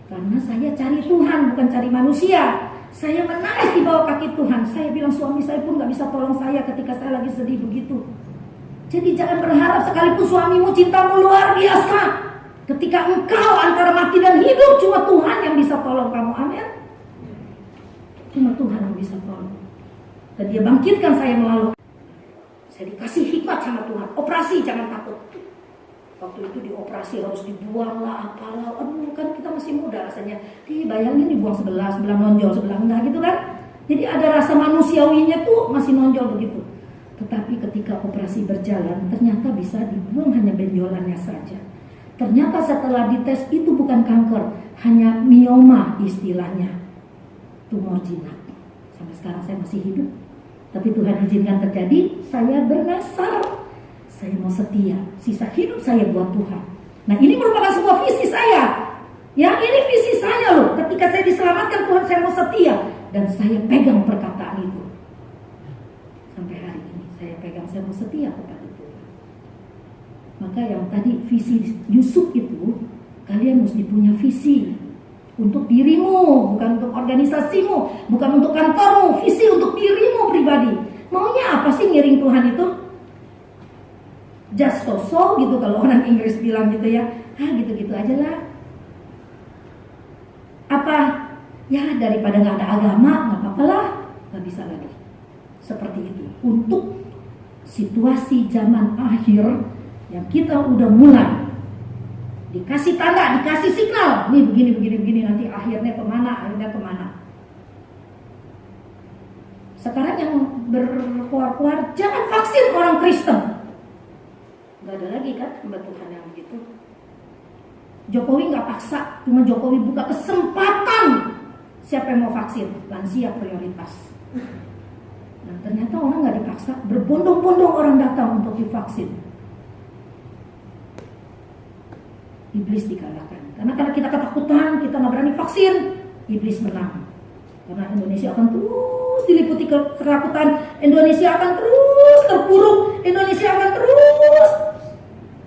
Karena saya cari Tuhan, bukan cari manusia. Saya menangis di bawah kaki Tuhan. Saya bilang suami saya pun gak bisa tolong saya ketika saya lagi sedih begitu. Jadi jangan berharap sekalipun suamimu cintamu luar biasa. Ketika engkau antara mati dan hidup, cuma Tuhan yang bisa tolong kamu. Amin. Cuma Tuhan yang bisa tolong. Dan dia bangkitkan saya melalui. Saya dikasih hikmat sama Tuhan. Operasi, jangan takut. Waktu itu dioperasi harus dibuang lah, apalah. Aduh kan kita masih muda rasanya. Bayangin dibuang sebelah nonjol, sebelah enggak gitu kan. Jadi ada rasa manusiawinya tuh masih nonjol begitu. Tetapi ketika operasi berjalan, ternyata bisa dibuang hanya benjolannya saja. Ternyata setelah dites itu bukan kanker, hanya mioma istilahnya. Tumor jinak. Sampai sekarang saya masih hidup. Tapi Tuhan izinkan terjadi, saya bernasar. Saya mau setia, sisa hidup saya buat Tuhan. Nah ini merupakan sebuah visi saya. Ya ini visi saya loh. Ketika saya diselamatkan Tuhan, saya mau setia. Dan saya pegang perkataan itu. Sampai hari ini saya pegang, saya mau setia kepada Tuhan. Maka yang tadi visi Yusuf itu, kalian mesti punya visi. Untuk dirimu, bukan untuk organisasimu, bukan untuk kantormu. Visi untuk dirimu pribadi. Maunya apa sih ngiring Tuhan itu? Just so gitu kalau orang Inggris bilang gitu ya. Gitu-gitu aja lah. Apa? Ya daripada gak ada agama, gak apa-apa lah. Gak bisa lagi. Seperti itu. Untuk situasi zaman akhir yang kita udah mulai. Dikasih tanda, dikasih signal. Nih begini, nanti akhirnya kemana. Sekarang yang berkuar-kuar, jangan vaksin orang Kristen. Gak ada lagi kan hamba Tuhan yang begitu. Jokowi gak paksa, cuma Jokowi buka kesempatan. Siapa yang mau vaksin? Lansia prioritas. Nah ternyata orang gak dipaksa, berbondong-bondong orang datang untuk divaksin. Iblis dikalahkan. Karena kita ketakutan, kita gak berani vaksin. iblis menang. Karena Indonesia akan terus diliputi kerakutan, Indonesia akan terus terpuruk, Indonesia akan terus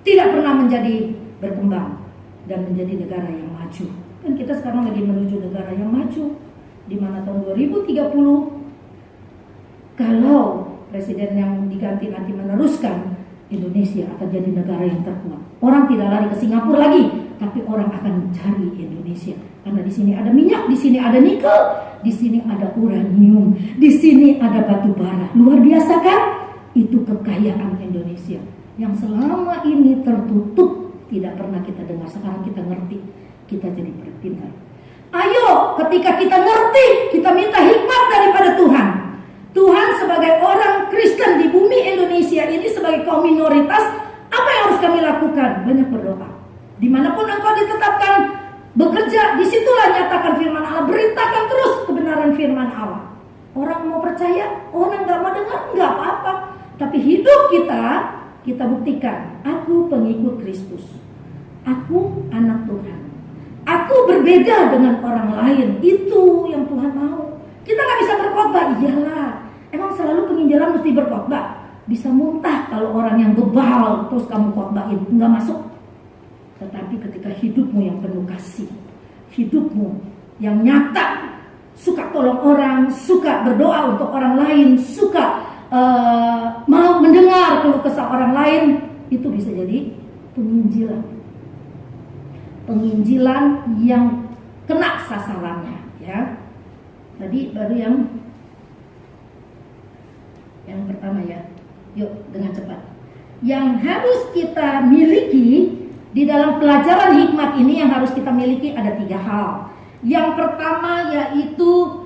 tidak pernah menjadi berkembang dan menjadi negara yang maju. Kan kita sekarang lagi menuju negara yang maju, di mana tahun 2030 kalau presiden yang diganti nanti meneruskan, Indonesia akan jadi negara yang terkuat. Orang tidak lari ke Singapura lagi, tapi orang akan mencari Indonesia. Karena di sini ada minyak, di sini ada nikel, di sini ada uranium, di sini ada batu bara. Luar biasa kan? Itu kekayaan Indonesia yang selama ini tertutup, tidak pernah kita dengar. Sekarang kita ngerti, kita jadi berpintar. Ayo, ketika kita ngerti, kita minta hikmat daripada Tuhan. Tuhan sebagai orang Kristen di bumi Indonesia ini, sebagai kaum minoritas, apa yang harus kami lakukan? Banyak berdoa. Dimanapun engkau ditetapkan bekerja, disitulah nyatakan firman Allah. Beritakan terus kebenaran firman Allah. Orang mau percaya, orang gak mau dengar, gak apa-apa. Tapi hidup kita buktikan. Aku pengikut Kristus. Aku anak Tuhan. Aku berbeda dengan orang lain. Itu yang Tuhan mau. Kita gak bisa berkhotbah, iyalah. Emang selalu penginjilan mesti berkhotbah? Bisa muntah kalau orang yang bebal terus kamu khotbahin, nggak masuk. Tetapi ketika hidupmu yang penuh kasih, hidupmu yang nyata, suka tolong orang, suka berdoa untuk orang lain, suka mau mendengar keluh kesah orang lain, itu bisa jadi penginjilan. Penginjilan yang kena sasarannya, ya. Tadi baru yang pertama ya. Yuk dengan cepat. Yang harus kita miliki di dalam pelajaran hikmat ini, yang harus kita miliki ada 3 hal. Yang pertama yaitu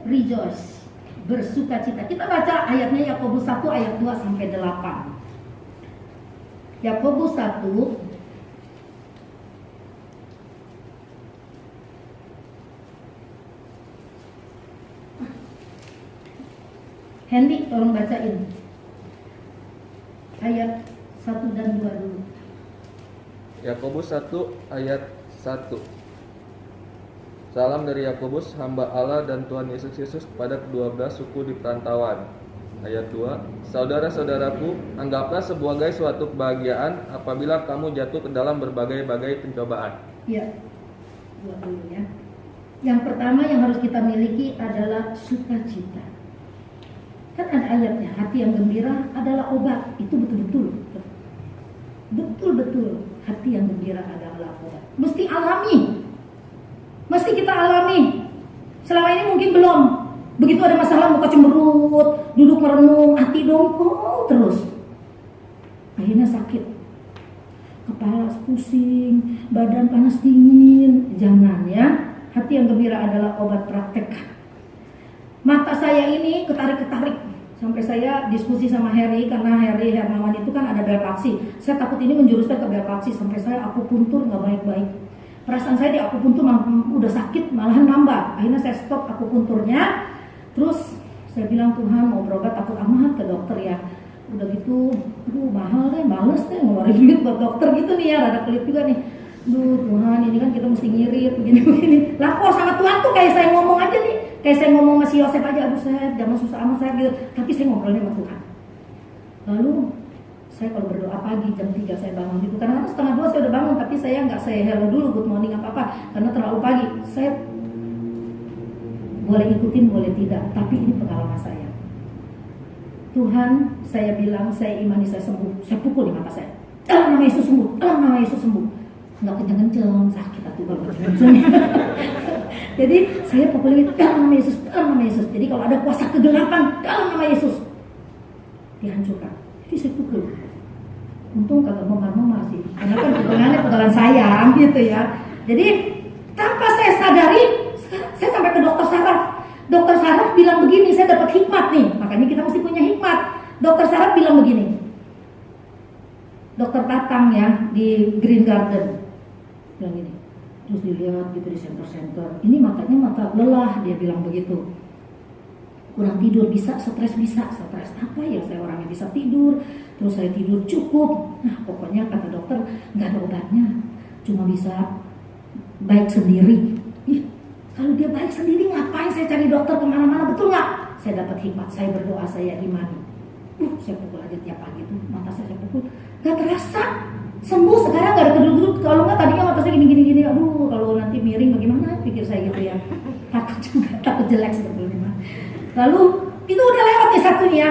rejoice, bersukacita. Kita baca ayatnya Yakobus 1 ayat 2 sampai 8. Yakobus 1 Hendy tolong bacain ayat 1 dan 2 dulu. Yakobus 1 ayat 1. Salam dari Yakobus, hamba Allah dan Tuhan Yesus Kristus kepada ke-12 suku di perantauan. Ayat 2. Saudara-saudaraku, anggaplah sebagai suatu kebahagiaan apabila kamu jatuh ke dalam berbagai-bagai pencobaan. Ya, buat dulu ya. Yang pertama yang harus kita miliki adalah sukacita. Kan ada ayatnya, hati yang gembira adalah obat. Itu betul-betul. Betul-betul hati yang gembira adalah obat. Mesti alami. Mesti kita alami. Selama ini mungkin belum. Begitu ada masalah muka cemberut, duduk merenung, hati dongkol terus. Akhirnya sakit. Kepala pusing, badan panas dingin. Jangan ya. Hati yang gembira adalah obat, praktek. Mata saya ini ketarik-ketarik sampai saya diskusi sama Harry, karena Harry Hermawan itu kan ada bel palsi. Saya takut ini menjuruskan ke bel palsi, sampai saya akupuntur nggak baik-baik. Perasaan saya di akupuntur udah sakit, malahan nambah. Akhirnya saya stop akupunturnya. Terus saya bilang, Tuhan mau berobat takut amat ke dokter ya. Udah gitu, mahal deh, males deh ngeluarin duit buat dokter gitu nih ya, rada pelit juga nih. Tuhan, ini kan kita mesti ngirit begini-begini. Lapor sama Tuhan tuh kayak saya ngomong aja nih. Kayak saya ngomong sama si Yosef aja, aduh saya jangan susah sama saya gitu. Tapi saya ngobrolnya sama Tuhan. Lalu saya kalau berdoa pagi jam 3 saya bangun gitu. Karena 1:30 saya udah bangun, tapi saya nggak say hello dulu, good morning apa-apa, karena terlalu pagi. Saya boleh ikutin, boleh tidak, tapi ini pengalaman saya. Tuhan, saya bilang, saya imani saya sembuh. Saya pukul di mata saya. Dalam nama Yesus sembuh, dalam nama Yesus sembuh. Nggak kenceng-kenceng, sakit hati banget. Jadi saya pukulin dalam nama Yesus, dalam nama Yesus. Jadi kalau ada kuasa kegelapan dalam nama Yesus, dihancurkan. Jadi saya pukul. Untung kagak memar-memar sih, karena kan pegangannya pegangan sayang gitu ya. Jadi tanpa saya sadari, saya sampai ke dokter saraf. Dokter saraf bilang begini, saya dapat hikmat nih. Makanya kita mesti punya hikmat. Dokter saraf bilang begini. Dokter Tatang ya di Green Garden bilang gini. Terus dilihat gitu di center-center, ini matanya mata lelah, dia bilang begitu. Kurang tidur bisa, stres apa ya, saya orangnya bisa tidur, terus saya tidur cukup. Nah pokoknya kata dokter nggak ada obatnya, cuma bisa baik sendiri. Ih, kalau Kalau dia baik sendiri, ngapain saya cari dokter kemana-mana, betul nggak? Saya dapat hikmat, saya berdoa, saya imani. Saya pukul aja tiap pagi tuh, mata saya pukul, nggak terasa sembuh. Sekarang nggak ada keduduk. Kalau nggak tadinya mata saya gini. Aduh, kalau nanti miring bagaimana? Pikir saya gitu ya. Takut juga, takut jelek sebetulnya. Lalu itu udah lewat ya satunya.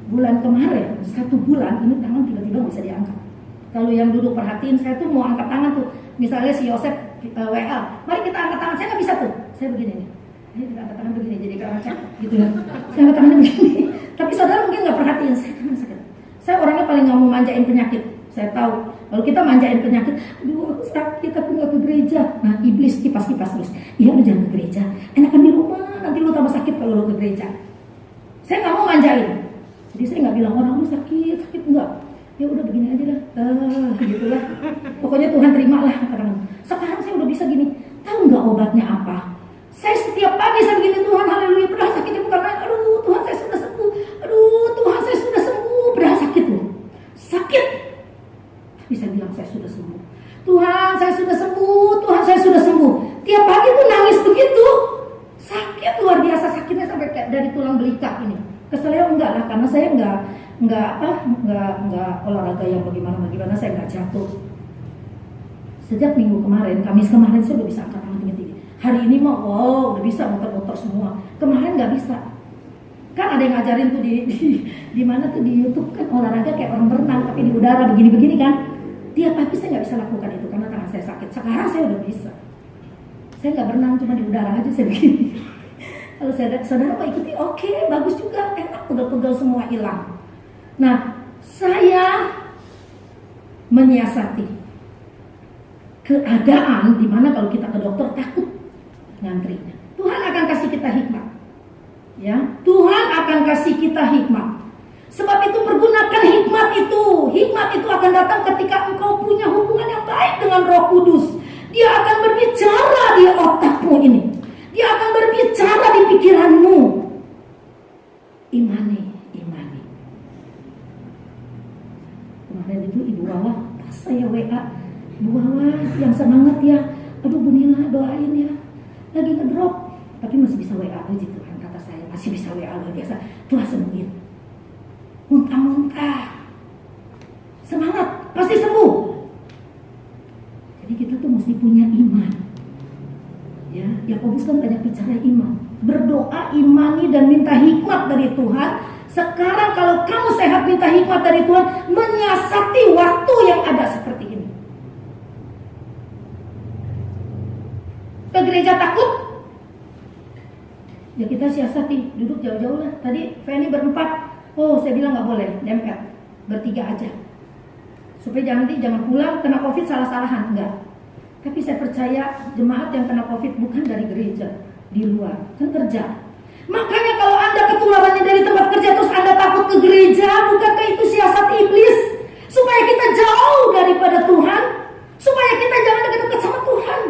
Bulan kemarin, 1 bulan ini tangan tiba-tiba nggak bisa diangkat. Kalau yang duduk perhatiin, saya tuh mau angkat tangan tuh. Misalnya si Yosef WA, mari kita angkat tangan. Saya nggak bisa tuh. Saya begini nih. Ayo kita angkat tangan begini, jadi kayak orang cakap gitu ya. Saya angkat tangannya begini. Tapi saudara mungkin nggak perhatiin, saya tangan sakit. Saya orangnya paling nggak mau manjain penyakit. Saya tahu. Kalau kita manjain penyakit, aduh aku sakit, aku nggak ke gereja. Nah iblis kipas-kipas terus. Iya lu jangan ke gereja. Enakan di rumah, nanti lu tambah sakit kalau lu ke gereja. Saya nggak mau manjain. Jadi saya nggak bilang orang lu sakit enggak. Ya udah begini aja lah, gitulah. Pokoknya Tuhan terimalah. Sekarang saya udah bisa gini. Tahu nggak obatnya apa? Saya setiap pagi saya begini, Tuhan haleluya. Padahal sakitnya bukan main. Aduh Tuhan saya sudah sembuh. Aduh Tuhan saya sudah sembuh. Padahal sakit loh. Sakit. Tapi saya bilang saya sudah sembuh. Tuhan saya sudah sembuh. Tuhan saya sudah sembuh. Tiap pagi tuh nangis begitu. Sakit luar biasa, sakitnya sampai kayak dari tulang belikat ini. Keselnya enggak lah, karena saya enggak olahraga yang bagaimana saya enggak jatuh. Sejak minggu kemarin, Kamis kemarin saya udah bisa angkat tangan tinggi-tinggi. Hari ini mah wow, udah bisa muter-muter semua. Kemarin nggak bisa. Kan ada yang ngajarin tuh di mana tuh di YouTube kan olahraga kayak orang berenang tapi di udara begini-begini kan. Tiap pagi saya nggak bisa lakukan itu karena tangan saya sakit. Sekarang saya udah bisa. Saya nggak berenang, cuma di udara aja saya begini. Kalau saudara mau ikuti, oke, bagus juga, enak, pegel-pegel semua hilang. Nah, saya menyiasati keadaan di mana kalau kita ke dokter takut ngantrinya. Tuhan akan kasih kita hikmat, ya. Tuhan akan kasih kita hikmat. Sebab itu pergunakan hikmat itu. Hikmat itu akan datang ketika engkau punya hubungan yang baik dengan Roh Kudus. Dia akan berbicara di otakmu ini. Dia akan berbicara di pikiranmu. Imani. Kemarin itu Ibu Wawa pas saya WA, Bu Wawa yang semangat ya. Aduh Bu Nila doain ya. Lagi ngedrop, tapi masih bisa WA. Puji Tuhan, kata saya masih bisa WA luar biasa. Tuhan sembuhin. Muntah-muntah. Semangat, pasti sembuh. Jadi kita tuh mesti punya iman. Ya, Yakobus kan banyak bicara iman. Berdoa, imani dan minta hikmat dari Tuhan. Sekarang kalau kamu sehat minta hikmat dari Tuhan, menyiasati waktu yang ada seperti ini. Ke gereja takut? Ya kita siasati, duduk jauh-jauh lah. Tadi Fanny berempat. Oh, saya bilang nggak boleh, dempet, bertiga aja. Supaya jangan pulang kena COVID salah-salahan, enggak. Tapi saya percaya jemaat yang kena COVID bukan dari gereja, di luar, kan kerja. Makanya kalau Anda ketularannya dari tempat kerja terus Anda takut ke gereja, bukankah itu siasat iblis? Supaya kita jauh daripada Tuhan, supaya kita jangan dekat-dekat sama Tuhan.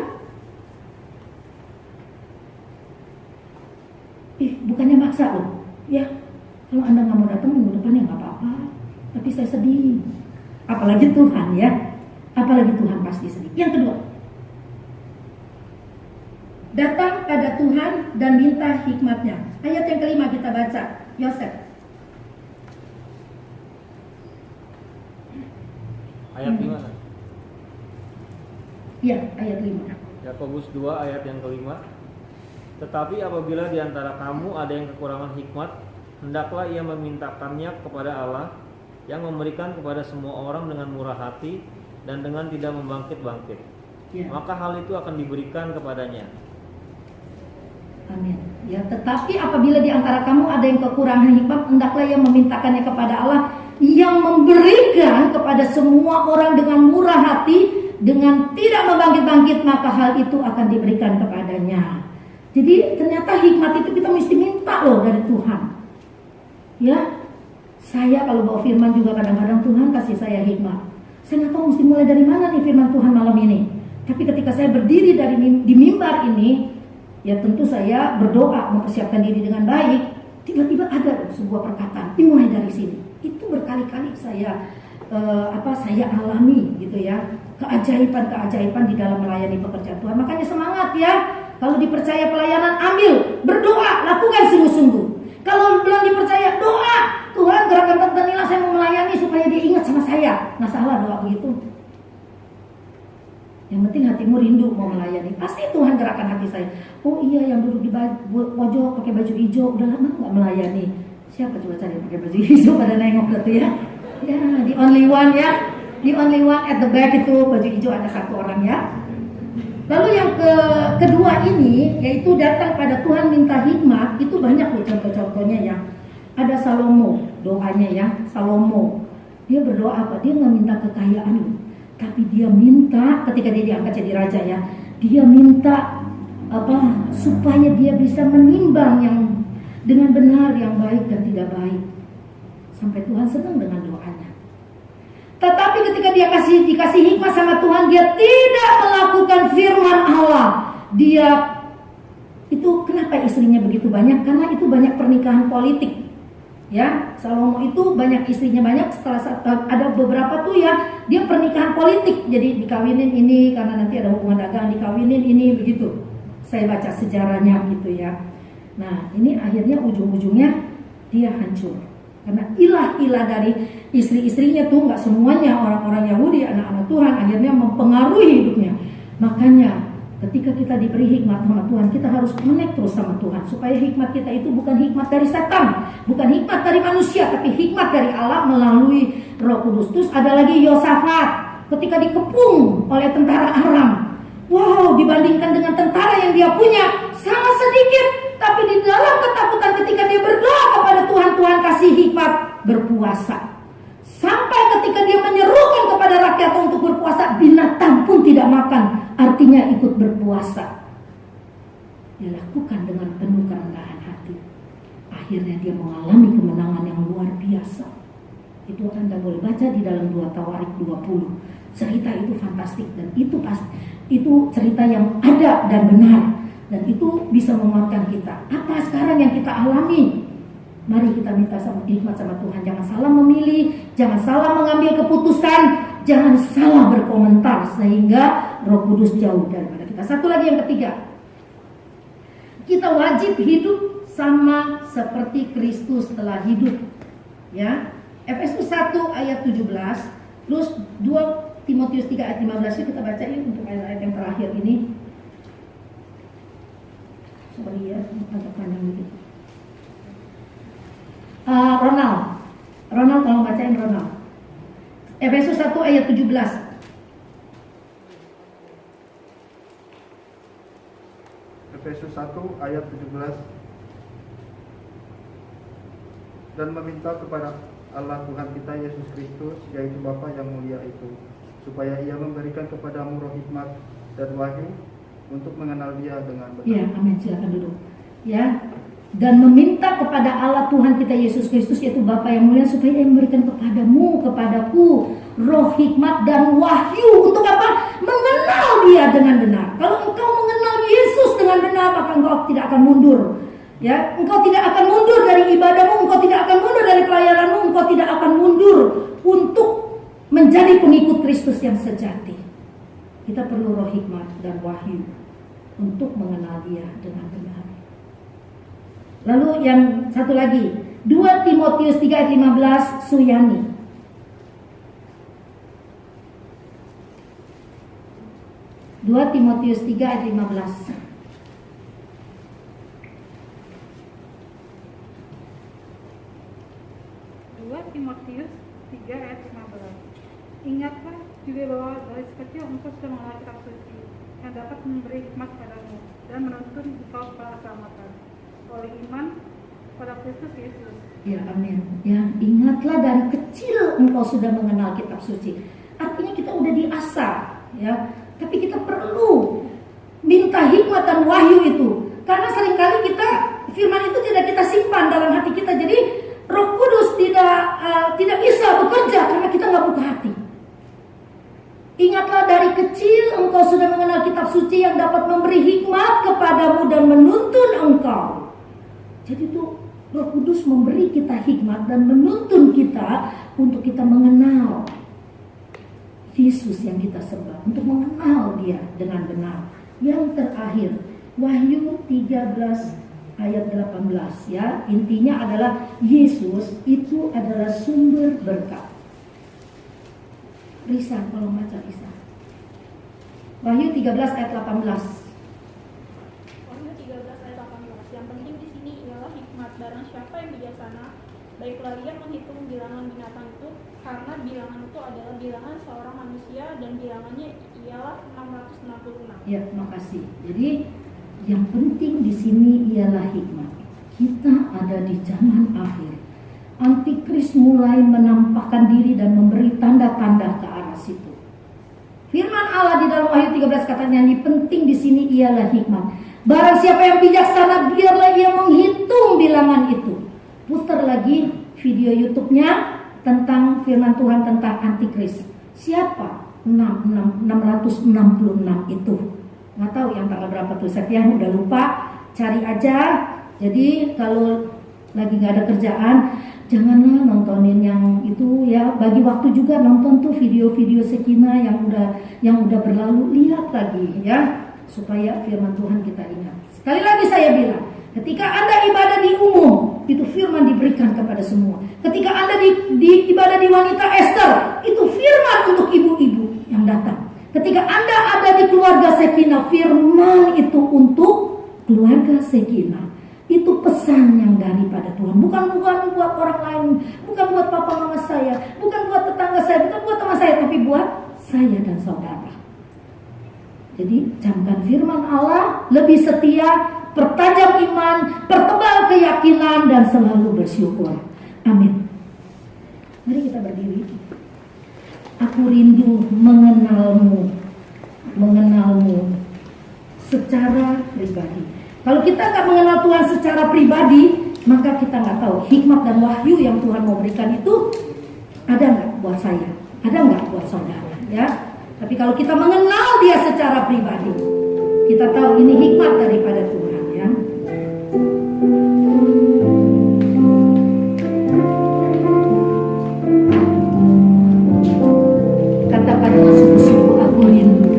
Bukannya maksa loh, ya. Kalau Anda nggak mau datang minggu depan ya nggak apa-apa. Tapi saya sedih. Apalagi Tuhan ya. Apalagi Tuhan pasti sedih. Yang kedua, datang pada Tuhan dan minta hikmatnya. Ayat yang kelima kita baca, Yosef. Ayat di mana? Iya, ayat 5. Yakobus 2 ayat yang kelima. Tetapi apabila di antara kamu ada yang kekurangan hikmat, hendaklah ia memintakannya kepada Allah yang memberikan kepada semua orang dengan murah hati dan dengan tidak membangkit-bangkit. Ya. Maka hal itu akan diberikan kepadanya. Amin. Ya, tetapi apabila di antara kamu ada yang kekurangan hikmat, hendaklah ia memintakannya kepada Allah yang memberikan kepada semua orang dengan murah hati dengan tidak membangkit-bangkit, maka hal itu akan diberikan kepadanya. Jadi ternyata hikmat itu kita mesti minta loh dari Tuhan. Ya, saya kalau bawa firman juga kadang-kadang Tuhan kasih saya hikmat. Saya nggak tahu mesti mulai dari mana nih firman Tuhan malam ini. Tapi ketika saya berdiri di mimbar ini, ya tentu saya berdoa mempersiapkan diri dengan baik. Tiba-tiba ada sebuah perkataan, dimulai dari sini. Itu berkali-kali saya alami gitu ya, keajaiban di dalam melayani pekerjaan Tuhan. Makanya semangat ya. Kalau dipercaya pelayanan, ambil, berdoa, lakukan sungguh-sungguh. Kalau belum dipercaya, doa, Tuhan gerakan Tante Nila saya mau melayani supaya dia ingat sama saya. Nggak salah doa begitu. Yang penting hatimu rindu mau melayani. Pasti Tuhan gerakan hati saya. Oh iya, yang duduk di pojok pakai baju hijau udah lama nggak melayani. Siapa coba cari pakai baju hijau pada nengok gitu ya? Ya, di only one ya. Di only one at the back itu baju hijau ada satu orang ya. Lalu yang kedua ini yaitu datang pada Tuhan minta hikmat. Itu banyak loh contoh-contohnya ya. Ada Salomo, doanya ya, Salomo. Dia berdoa apa? Dia nggak minta kekayaan loh. Tapi dia minta ketika dia diangkat jadi raja ya, dia minta apa? Supaya dia bisa menimbang yang dengan benar, yang baik dan tidak baik. Sampai Tuhan senang dengan doanya. Tetapi ketika dia dikasih hikmat sama Tuhan, dia tidak melakukan firman Allah. Dia itu kenapa istrinya begitu banyak? Karena itu banyak pernikahan politik. Ya, Salomo itu banyak istrinya banyak. Setelah ada beberapa tuh ya, dia pernikahan politik. Jadi dikawinin ini karena nanti ada hubungan dagang, dikawinin ini begitu. Saya baca sejarahnya gitu ya. Nah, ini akhirnya ujung-ujungnya dia hancur. Karena ilah-ilah dari istri-istrinya tuh nggak semuanya orang-orang Yahudi, anak-anak Tuhan, akhirnya mempengaruhi hidupnya. Makanya ketika kita diberi hikmat sama Tuhan, kita harus connect terus sama Tuhan. Supaya hikmat kita itu bukan hikmat dari setan, bukan hikmat dari manusia, tapi hikmat dari Allah melalui Roh Kudus. Terus ada lagi Yosafat, ketika dikepung oleh tentara Aram. Wow, dibandingkan dengan tentara yang dia punya, sangat sedikit. Tapi di dalam ketakutan ketika dia berdoa kepada Tuhan, Tuhan kasih hikmat berpuasa. Sampai ketika dia menyerukan kepada rakyat untuk berpuasa, binatang pun tidak makan. Artinya ikut berpuasa. Dia lakukan dengan penuh kerendahan hati. Akhirnya dia mengalami kemenangan yang luar biasa. Itu Anda boleh baca di dalam 2 Tawarik 20. Cerita itu fantastik dan itu cerita yang ada dan benar. Dan itu bisa menguatkan kita. Apa sekarang yang kita alami? Mari kita minta hikmat sama Tuhan. Jangan salah memilih, jangan salah mengambil keputusan, jangan salah berkomentar sehingga Roh Kudus jauh daripada kita. Satu lagi yang ketiga, kita wajib hidup sama seperti Kristus telah hidup. Ya, Efesus 1 ayat 17, terus 2 Timotius 3 ayat 15 kita bacain untuk ayat-ayat yang terakhir ini. Sorry ya, agak panjang dikit. Ronald tolong bacain Ronald. Efesus 1 ayat 17. Efesus 1 ayat 17. Dan meminta kepada Allah Tuhan kita Yesus Kristus, yaitu Bapa yang mulia itu, supaya Ia memberikan kepadamu roh hikmat dan wahyu untuk mengenal Dia dengan benar. Ya, amin. Silakan duduk. Ya, dan meminta kepada Allah Tuhan kita Yesus Kristus, yaitu Bapa yang mulia, supaya Ia memberikan kepadaku roh hikmat dan wahyu untuk apa? Mengenal Dia dengan benar. Kalau engkau mengenal Yesus dengan benar, maka engkau tidak akan mundur. Ya, engkau tidak akan mundur dari ibadahmu, engkau tidak akan mundur dari pelayananmu, engkau tidak akan mundur untuk menjadi pengikut Kristus yang sejati. Kita perlu roh hikmat dan wahyu untuk mengenal Dia dengan benar. Lalu yang satu lagi, 2 Timotius 3 ayat 15, Suyani. Dua Timotius 3 ayat 15. Timotius 3 ayat 15. Ingatlah juga bahwa dari sekecil engkau sudah mengenal kitab suci yang dapat memberi hikmat padamu dan menuntun engkau kepada keselamatan oleh iman pada Kristus Yesus. Ya, amin. Ya, ingatlah dari kecil engkau sudah mengenal kitab suci. Artinya kita udah diasah, ya. Tapi kita perlu minta hikmat dan wahyu itu. Karena seringkali firman itu tidak kita simpan dalam hati kita. Jadi Roh Kudus tidak bisa bekerja karena kita nggak buka hati. Ingatlah dari kecil engkau sudah mengenal kitab suci yang dapat memberi hikmat kepadamu dan menuntun engkau. Jadi itu Roh Kudus memberi kita hikmat dan menuntun kita untuk kita mengenal Yesus yang kita sembah, untuk mengenal Dia dengan benar. Yang terakhir, Wahyu 13 ayat 18 ya. Intinya adalah Yesus itu adalah sumber berkat. Risa, kalau baca Risa. Wahyu 13 ayat 18. Wahyu 13 ayat 18. Yang penting di sini ialah hikmat. Barang siapa yang bijaksana, baiklah ia menghitung bilangan binatang itu, karena bilangan itu adalah bilangan seorang manusia dan bilangannya ialah 666. Ya, makasih. Jadi yang penting di sini ialah hikmat. Kita ada di zaman akhir. Antikris mulai menampakkan diri dan memberi tanda-tanda ke arah situ. Firman Allah di dalam Wahyu 13 katanya, yang penting di sini ialah hikmat. Barang siapa yang bijaksana, biarlah ia menghitung bilangan itu. Putar lagi video YouTube-nya tentang firman Tuhan tentang antikris. Siapa 666 itu? Nggak tahu yang tanggal berapa tuh, saya udah lupa. Cari aja. Jadi kalau lagi nggak ada kerjaan, janganlah nontonin yang itu ya. Bagi waktu juga nonton tuh video-video Sekina yang udah berlalu, lihat lagi ya, supaya firman Tuhan kita ingat. Sekali lagi saya bilang, ketika Anda ibadah di umum, itu firman diberikan kepada semua. Ketika Anda di ibadah di wanita Esther, itu firman untuk ibu-ibu yang datang. Ketika Anda ada di keluarga Sekina, firman itu untuk keluarga Sekina. Itu pesan yang daripada Tuhan. Bukan buat orang lain, bukan buat papa mama saya, bukan buat tetangga saya, bukan buat teman saya, tapi buat saya dan saudara. Jadi camkan firman Allah, lebih setia, pertajam iman, pertebal keyakinan, dan selalu bersyukur. Amin. Mari kita berdiri. Aku rindu mengenalmu secara pribadi. Kalau kita nggak mengenal Tuhan secara pribadi, maka kita nggak tahu hikmat dan wahyu yang Tuhan mau berikan itu ada nggak buat saya, ada nggak buat saudara, ya. Tapi kalau kita mengenal Dia secara pribadi, kita tahu ini hikmat daripada Tuhan, ya. Katakan sungguh-sungguh, aku rindu.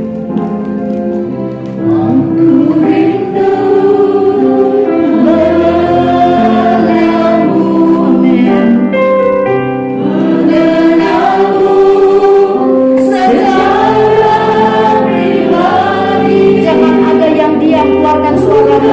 Keluarkan suara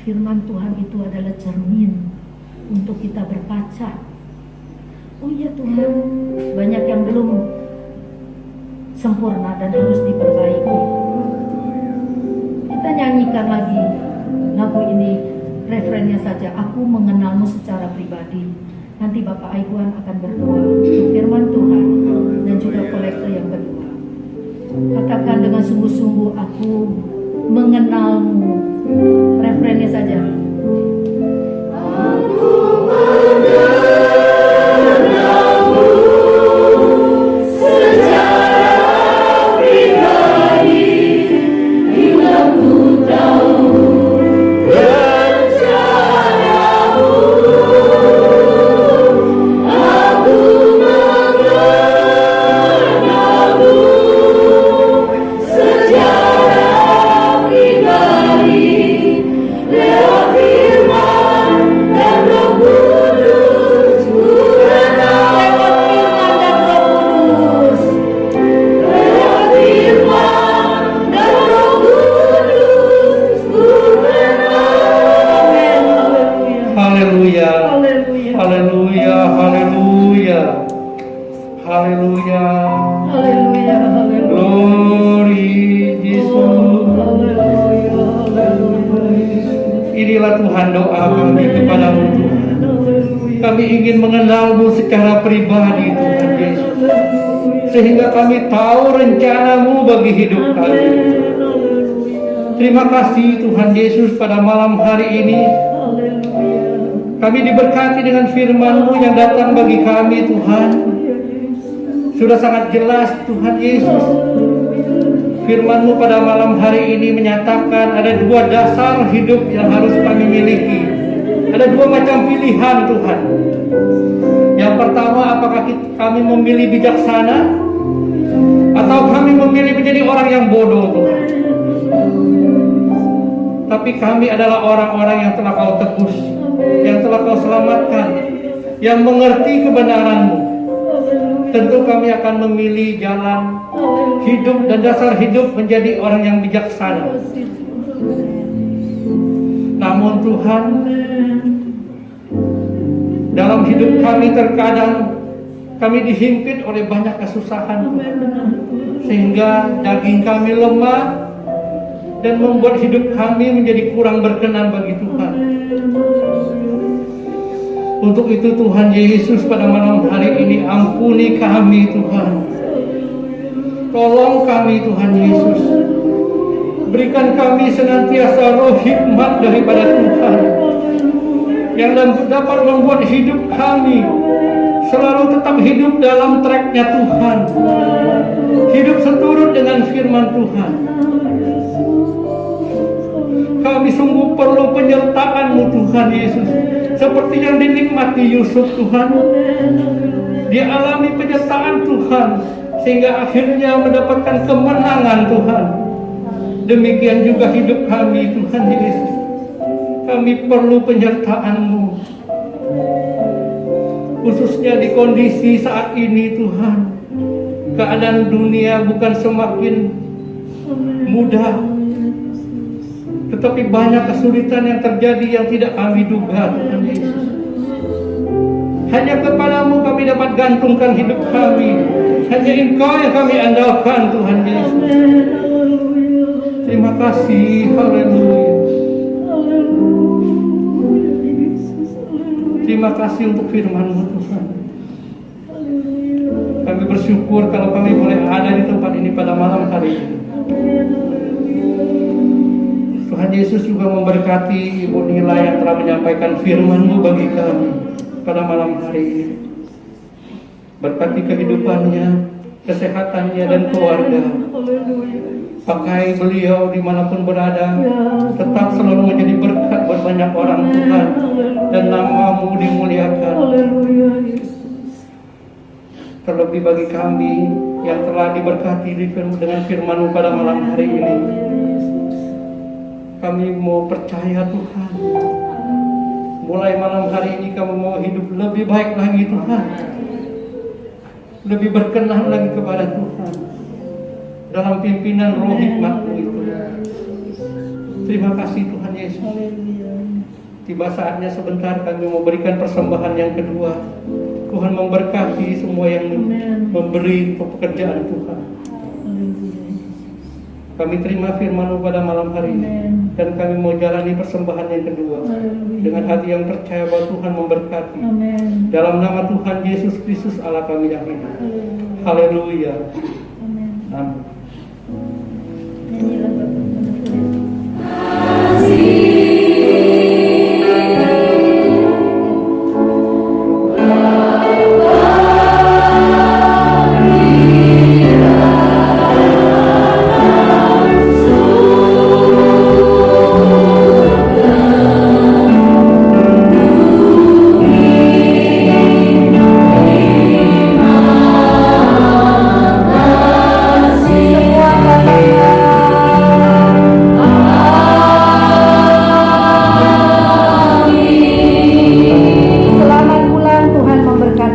firman Tuhan itu adalah cermin untuk kita berkaca. Oh iya Tuhan, banyak yang belum sempurna dan harus diperbaiki. Kita nyanyikan lagi lagu ini, referennya saja, aku mengenalmu secara pribadi. Nanti Bapak Aiguan akan berdoa untuk firman Tuhan dan juga kolektor yang kedua. Katakan dengan sungguh-sungguh, aku mengenalmu. Referennya saja. Aku mengenalmu secara pribadi, bila ku tahu rencanamu. Aku mengenalmu secara pribadi, lewat firman dan Roh Kudus. Ku kenal lewat firman dan Roh Kudus. Lewat firman dan Roh Kudus, ku kenal. Haleluya. Haleluya. Haleluya. Haleluya. Haleluya. Haleluya. Haleluya. Glory Yesus. Haleluya. Haleluya. Inilah Tuhan doa kami kepadamu Tuhan. Kami ingin mengenalmu secara pribadi Tuhan Yesus, sehingga kami tahu rencanamu bagi hidup kami. Terima kasih Tuhan Yesus, pada malam hari ini kami diberkati dengan firman-Mu yang datang bagi kami Tuhan. Sudah sangat jelas Tuhan Yesus, firman-Mu pada malam hari ini menyatakan ada dua dasar hidup yang harus kami miliki. Ada dua macam pilihan Tuhan. Yang pertama, apakah kami memilih bijaksana atau kami memilih menjadi orang yang bodoh Tuhan. Tapi kami adalah orang-orang yang telah Kau tebus, yang telah Kau selamatkan, yang mengerti kebenaran-Mu. Tentu kami akan memilih jalan hidup dan dasar hidup menjadi orang yang bijaksana. Namun Tuhan, dalam hidup kami terkadang kami dihimpit oleh banyak kesusahan Tuhan, sehingga daging kami lemah dan membuat hidup kami menjadi kurang berkenan bagi Tuhan. Untuk itu Tuhan Yesus, pada malam hari ini ampuni kami Tuhan. Tolong kami Tuhan Yesus. Berikan kami senantiasa roh hikmat daripada Tuhan, yang dapat membuat hidup kami selalu tetap hidup dalam tracknya Tuhan. Hidup seturut dengan firman Tuhan. Kami sungguh perlu penyertaan-Mu Tuhan Yesus, seperti yang dinikmati Yusuf Tuhan. Dia alami penyertaan Tuhan, sehingga akhirnya mendapatkan kemenangan Tuhan. Demikian juga hidup kami Tuhan Yesus. Kami perlu penyertaan-Mu, khususnya di kondisi saat ini Tuhan. Keadaan dunia bukan semakin mudah, tetapi banyak kesulitan yang terjadi yang tidak kami duga Tuhan Yesus. Hanya kepadamu kami dapat gantungkan hidup kami. Hanya Engkau yang kami andalkan Tuhan Yesus. Terima kasih. Haleluya. Terima kasih untuk firman-Mu Tuhan. Kami bersyukur kalau kami boleh ada di tempat ini pada malam hari ini. Tuhan Yesus juga memberkati Ibu Nila yang telah menyampaikan firman-Mu bagi kami pada malam hari ini. Berkati kehidupannya, kesehatannya, dan keluarga. Pakai beliau dimanapun berada, tetap selalu menjadi berkat buat banyak orang Tuhan, dan nama-Mu dimuliakan. Terlebih bagi kami yang telah diberkati dengan firman-Mu pada malam hari ini, kami mau percaya Tuhan, mulai malam hari ini kami mau hidup lebih baik lagi Tuhan, lebih berkenan lagi kepada Tuhan dalam pimpinan roh hikmat-Mu itu. Terima kasih Tuhan Yesus. Tiba saatnya sebentar kami memberikan persembahan yang kedua. Tuhan memberkati semua yang memberi pekerjaan Tuhan. Kami terima firman-Mu pada malam hari ini, dan kami mau jalani persembahan yang kedua dengan hati yang percaya bahwa Tuhan memberkati. Dalam nama Tuhan Yesus Kristus Allah kami yang hidup. Haleluya. Amin.